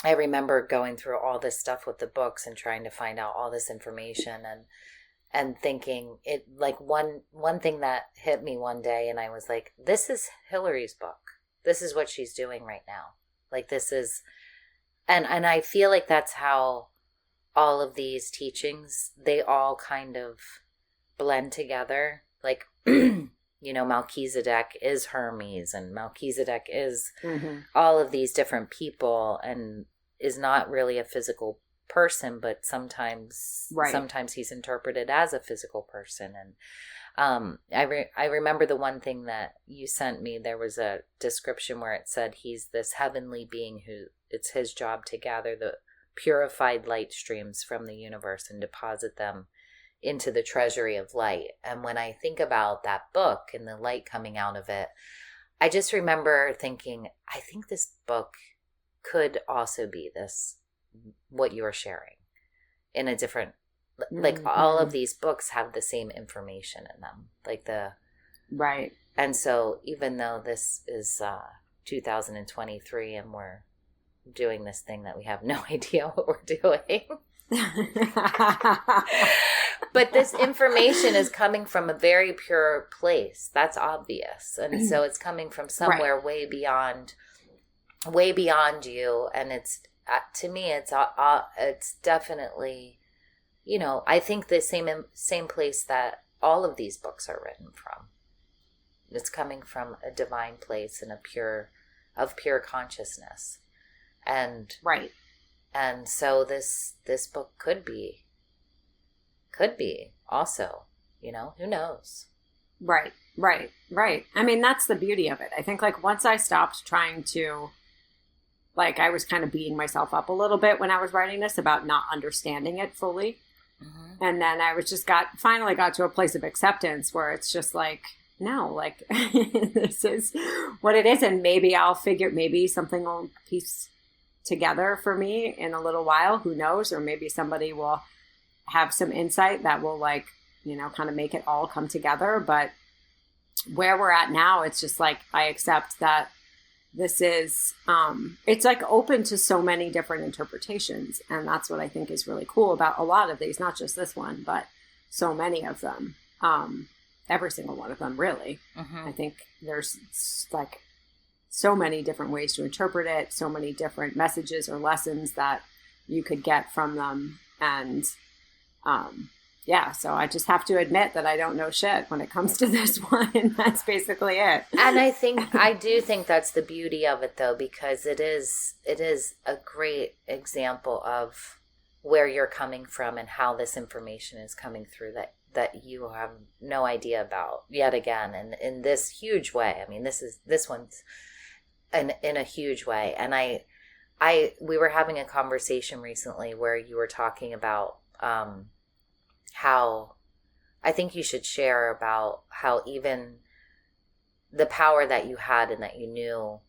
I remember going through all this stuff with the books and trying to find out all this information and thinking it like one thing that hit me one day, and I was like, this is Hillary's book. This is what she's doing right now. Like this is, and I feel like that's how all of these teachings, they all kind of blend together. Like, Melchizedek is Hermes, and Melchizedek is all of these different people, and is not really a physical person, but sometimes he's interpreted as a physical person. And I remember the one thing that you sent me, there was a description where it said he's this heavenly being who it's his job to gather the purified light streams from the universe and deposit them into the treasury of light. And when I think about that book and the light coming out of it, I just remember thinking, I think this book could also be this, what you're sharing in a different, like all of these books have the same information in them, like right. And so even though this is 2023 and we're doing this thing that we have no idea what we're doing, but this information is coming from a very pure place. That's obvious. And so it's coming from somewhere way beyond you. And it's, to me, it's definitely, I think the same place that all of these books are written from. It's coming from a divine place and of pure consciousness. And right. And so this book could be also, who knows? Right. I mean, that's the beauty of it. I think like once I stopped trying to, like, I was kind of beating myself up a little bit when I was writing this about not understanding it fully. Mm-hmm. And then I was just finally got to a place of acceptance where it's just like, no, like this is what it is. And maybe maybe something will piece together for me in a little while, who knows, or maybe somebody will have some insight that will like, kind of make it all come together. But where we're at now, it's just like, I accept that this is, it's like open to so many different interpretations. And that's what I think is really cool about a lot of these, not just this one, but so many of them, every single one of them really. Mm-hmm. I think there's like so many different ways to interpret it, so many different messages or lessons that you could get from them. And so I just have to admit that I don't know shit when it comes to this one. That's basically it. And I do think that's the beauty of it, though, because it is a great example of where you're coming from and how this information is coming through that you have no idea about yet again. And in this huge way, I mean, this one's in a huge way. And we were having a conversation recently where you were talking about how I think you should share about how even the power that you had and that you knew,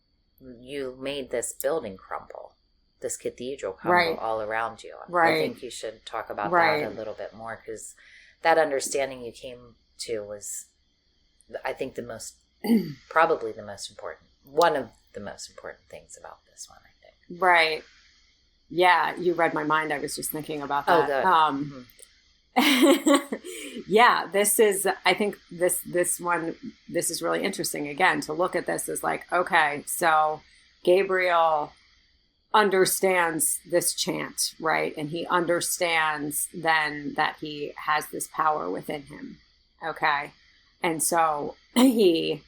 you made this building crumble, this cathedral crumble all around you. Right. I think you should talk about that a little bit more, because that understanding you came to was, I think, probably the most important, one of the most important things about this one, I think. Right. Yeah, you read my mind. I was just thinking about that. Oh, good. Yeah, I think this one, this is really interesting again, to look at this as like, okay, so Gabriel understands this chant, right? And he understands then that he has this power within him. Okay. And so he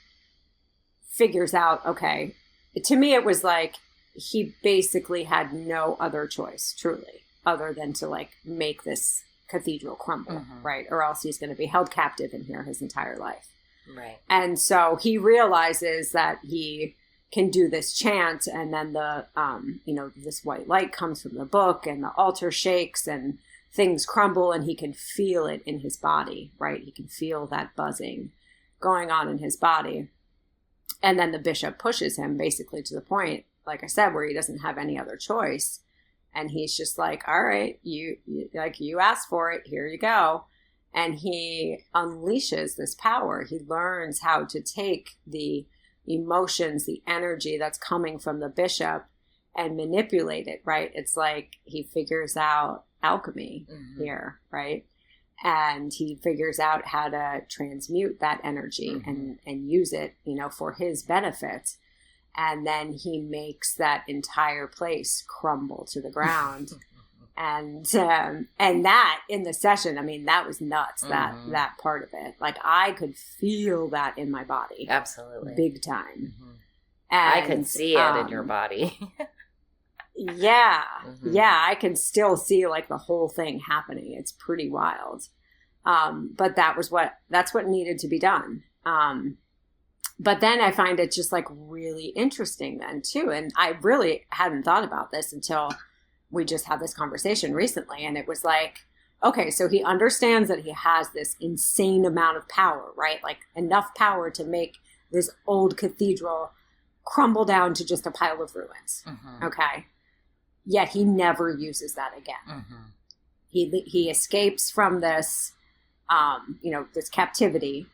figures out, okay, to me, it was like, he basically had no other choice, truly. other than to like make this cathedral crumble, right? Or else he's going to be held captive in here his entire life. Right. And so he realizes that he can do this chant, and then the, this white light comes from the book, and the altar shakes, and things crumble, and he can feel it in his body, right? He can feel that buzzing going on in his body. And then the bishop pushes him basically to the point, like I said, where he doesn't have any other choice. And he's just like, all right, you asked for it, here you go. And he unleashes this power. He learns how to take the emotions, the energy that's coming from the bishop and manipulate it, right? It's like he figures out alchemy here, right? And he figures out how to transmute that energy and use it, for his benefit. And then he makes that entire place crumble to the ground. And that in the session, I mean, that was nuts, that part of it. Like I could feel that in my body. Absolutely. Big time. And, I could see it in your body. Yeah. Yeah. I can still see like the whole thing happening. It's pretty wild. But that's what needed to be done. But then I find it just like really interesting then too. And I really hadn't thought about this until we just had this conversation recently. And it was like, okay, so he understands that he has this insane amount of power, right? Like enough power to make this old cathedral crumble down to just a pile of ruins. Okay. Yet he never uses that again. He escapes from this, this captivity,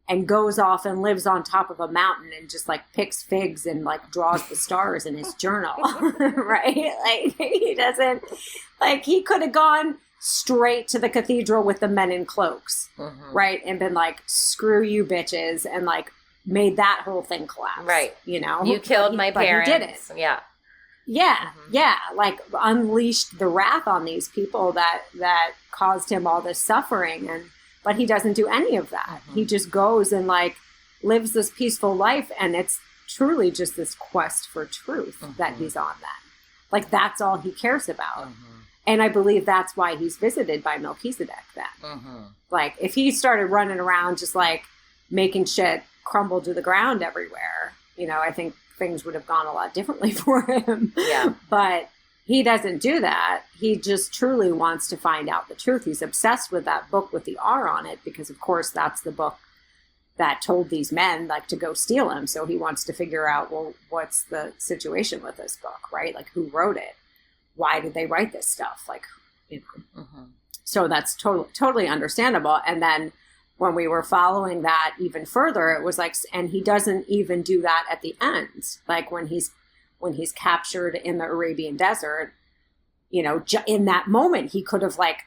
and goes off and lives on top of a mountain and just like picks figs and like draws the stars in his journal, right? Like he doesn't, like he could have gone straight to the cathedral with the men in cloaks, right? And been like, screw you bitches, and like made that whole thing collapse. Right. You killed my parents. But he didn't. Yeah. Yeah. Yeah. Like unleashed the wrath on these people that caused him all this suffering. But he doesn't do any of that. He just goes and like lives this peaceful life. And it's truly just this quest for truth that he's on then. Like that's all he cares about. And I believe that's why he's visited by Melchizedek then. Like if he started running around just like making shit crumble to the ground everywhere, I think things would have gone a lot differently for him. Yeah. But he doesn't do that. He just truly wants to find out the truth. He's obsessed with that book with the R on it because, of course, that's the book that told these men like to go steal him. So he wants to figure out, well, what's the situation with this book, right? Like who wrote it? Why did they write this stuff? Like, So that's totally understandable. And then when we were following that even further, it was like, and he doesn't even do that at the end. Like when he's captured in the Arabian desert, in that moment, he could have like,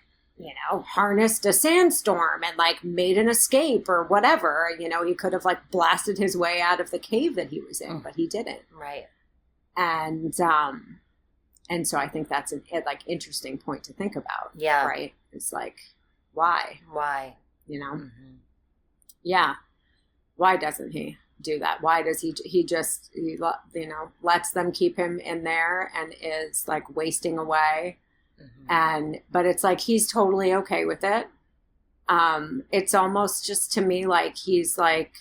harnessed a sandstorm and like made an escape or whatever. He could have like blasted his way out of the cave that he was in, but he didn't. Right. And so I think that's a like interesting point to think about. Yeah. Right. It's like, why? Yeah. Why doesn't he do that? Why does he just lets them keep him in there and is like wasting away? But it's like he's totally okay with it. It's almost just to me like he's like,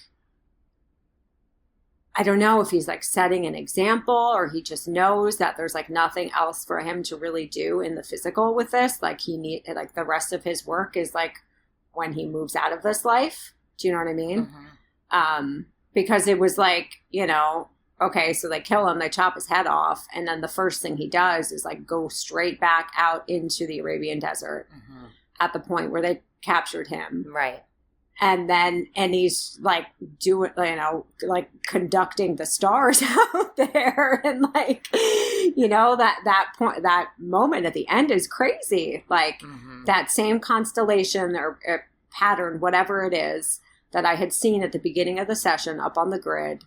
I don't know if he's like setting an example or he just knows that there's like nothing else for him to really do in the physical with this. Like like the rest of his work is like when he moves out of this life. Do you know what I mean? Because it was like, okay, so they kill him, they chop his head off. And then the first thing he does is like go straight back out into the Arabian desert at the point where they captured him. Right. And he's like doing, like conducting the stars out there. And like, that moment at the end is crazy. Like that same constellation or pattern, whatever it is, that I had seen at the beginning of the session up on the grid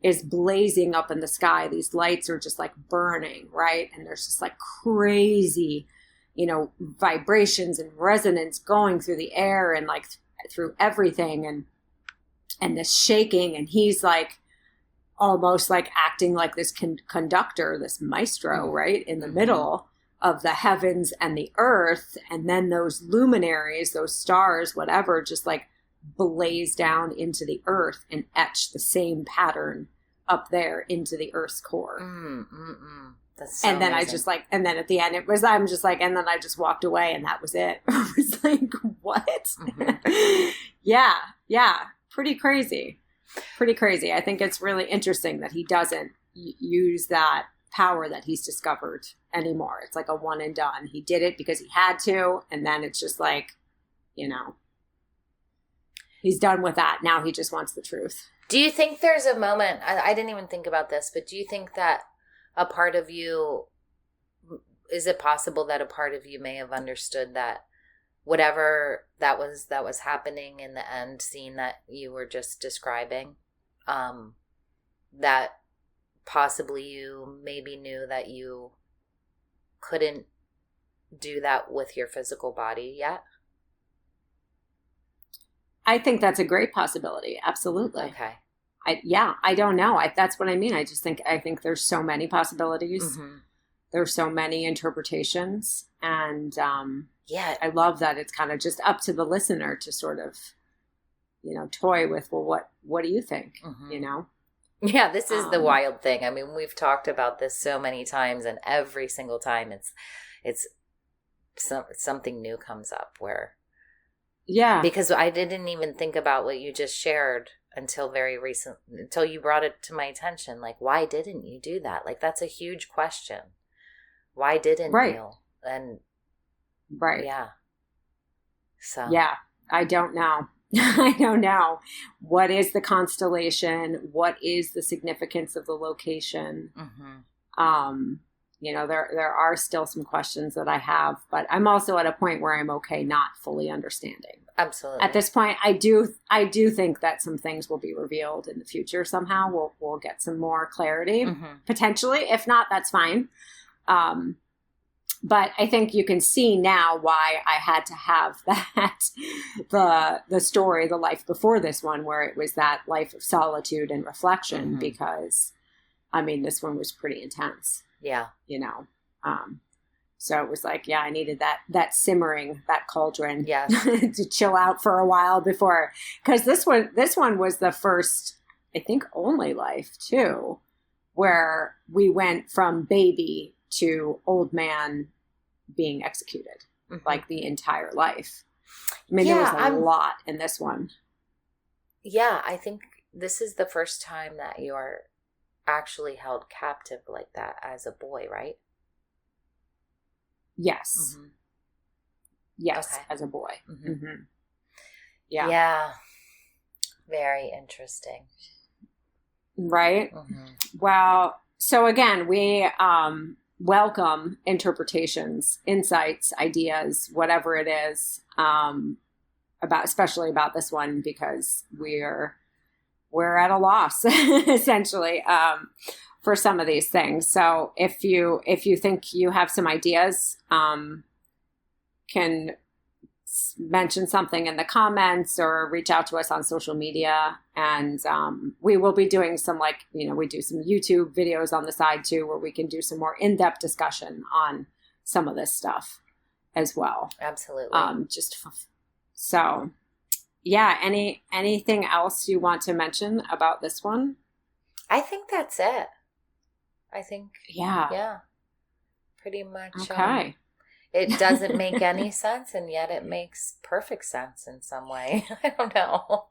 is blazing up in the sky. These lights are just like burning, right? And there's just like crazy, vibrations and resonance going through the air and like through everything and this shaking. And he's like almost like acting like this conductor, this maestro, right? In the middle of the heavens and the earth. And then those luminaries, those stars, whatever, just like blaze down into the earth and etch the same pattern up there into the earth's core. That's so and then amazing. I just like, and then at the end it was, I'm just like, and then I just walked away and that was it. I was like, what? Yeah. Pretty crazy. I think it's really interesting that he doesn't use that power that he's discovered anymore. It's like a one and done. He did it because he had to. And then it's just like, he's done with that. Now he just wants the truth. Do you think there's a moment, I didn't even think about this, but do you think that a part of you, is it possible that a part of you may have understood that whatever that was happening in the end scene that you were just describing, that possibly you maybe knew that you couldn't do that with your physical body yet? I think that's a great possibility. Absolutely. Okay. I don't know. That's what I mean. I think there's so many possibilities. There's so many interpretations. And I love that it's kind of just up to the listener to sort of, toy with, well, what do you think? Yeah, this is the wild thing. I mean, we've talked about this so many times, and every single time it's something new comes up where. Yeah. Because I didn't even think about what you just shared until very recent, until you brought it to my attention. Like, why didn't you do that? Like, that's a huge question. Why didn't you? And yeah. So yeah, I don't know. I don't know. What is the constellation? What is the significance of the location? There are still some questions that I have, but I'm also at a point where I'm okay not fully understanding. Absolutely. At this point, I do think that some things will be revealed in the future somehow. We'll get some more clarity, potentially. If not, that's fine. But I think you can see now why I had to have that, the story, the life before this one, where it was that life of solitude and reflection, because, this one was pretty intense. Yeah. So it was like, I needed that simmering, that cauldron to chill out for a while before, because this one was the first, I think, only life too, where we went from baby to old man being executed, like the entire life. There was a lot in this one. Yeah, I think this is the first time that you're actually held captive like that as a boy, right? Yes. Yes, okay. As a boy. Yeah. Yeah. Very interesting. Right? Well, so again, we welcome interpretations, insights, ideas, whatever it is, especially about this one, because we're at a loss essentially for some of these things. So if you think you have some ideas, can mention something in the comments or reach out to us on social media. And we will be doing some, we do some YouTube videos on the side too, where we can do some more in-depth discussion on some of this stuff as well. Absolutely. So yeah. Anything else you want to mention about this one? I think that's it. Yeah. Yeah. Pretty much. Okay. It doesn't make any sense, and yet it makes perfect sense in some way. I don't know.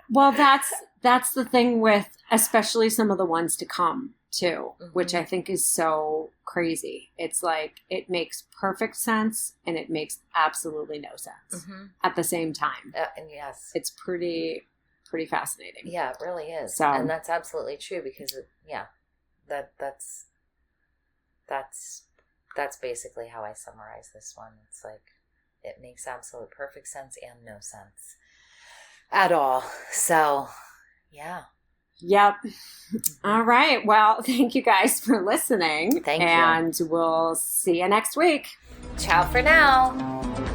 Well, that's the thing with especially some of the ones to come too, which I think is so crazy. It's like it makes perfect sense and it makes absolutely no sense at the same time. And yes, it's pretty fascinating. Yeah, it really is. So, and that's absolutely true because that's basically how I summarize this one. It's like it makes absolute perfect sense and no sense at all. So, yeah. Yep. All right. Well, thank you guys for listening. Thank you. And we'll see you next week. Ciao for now.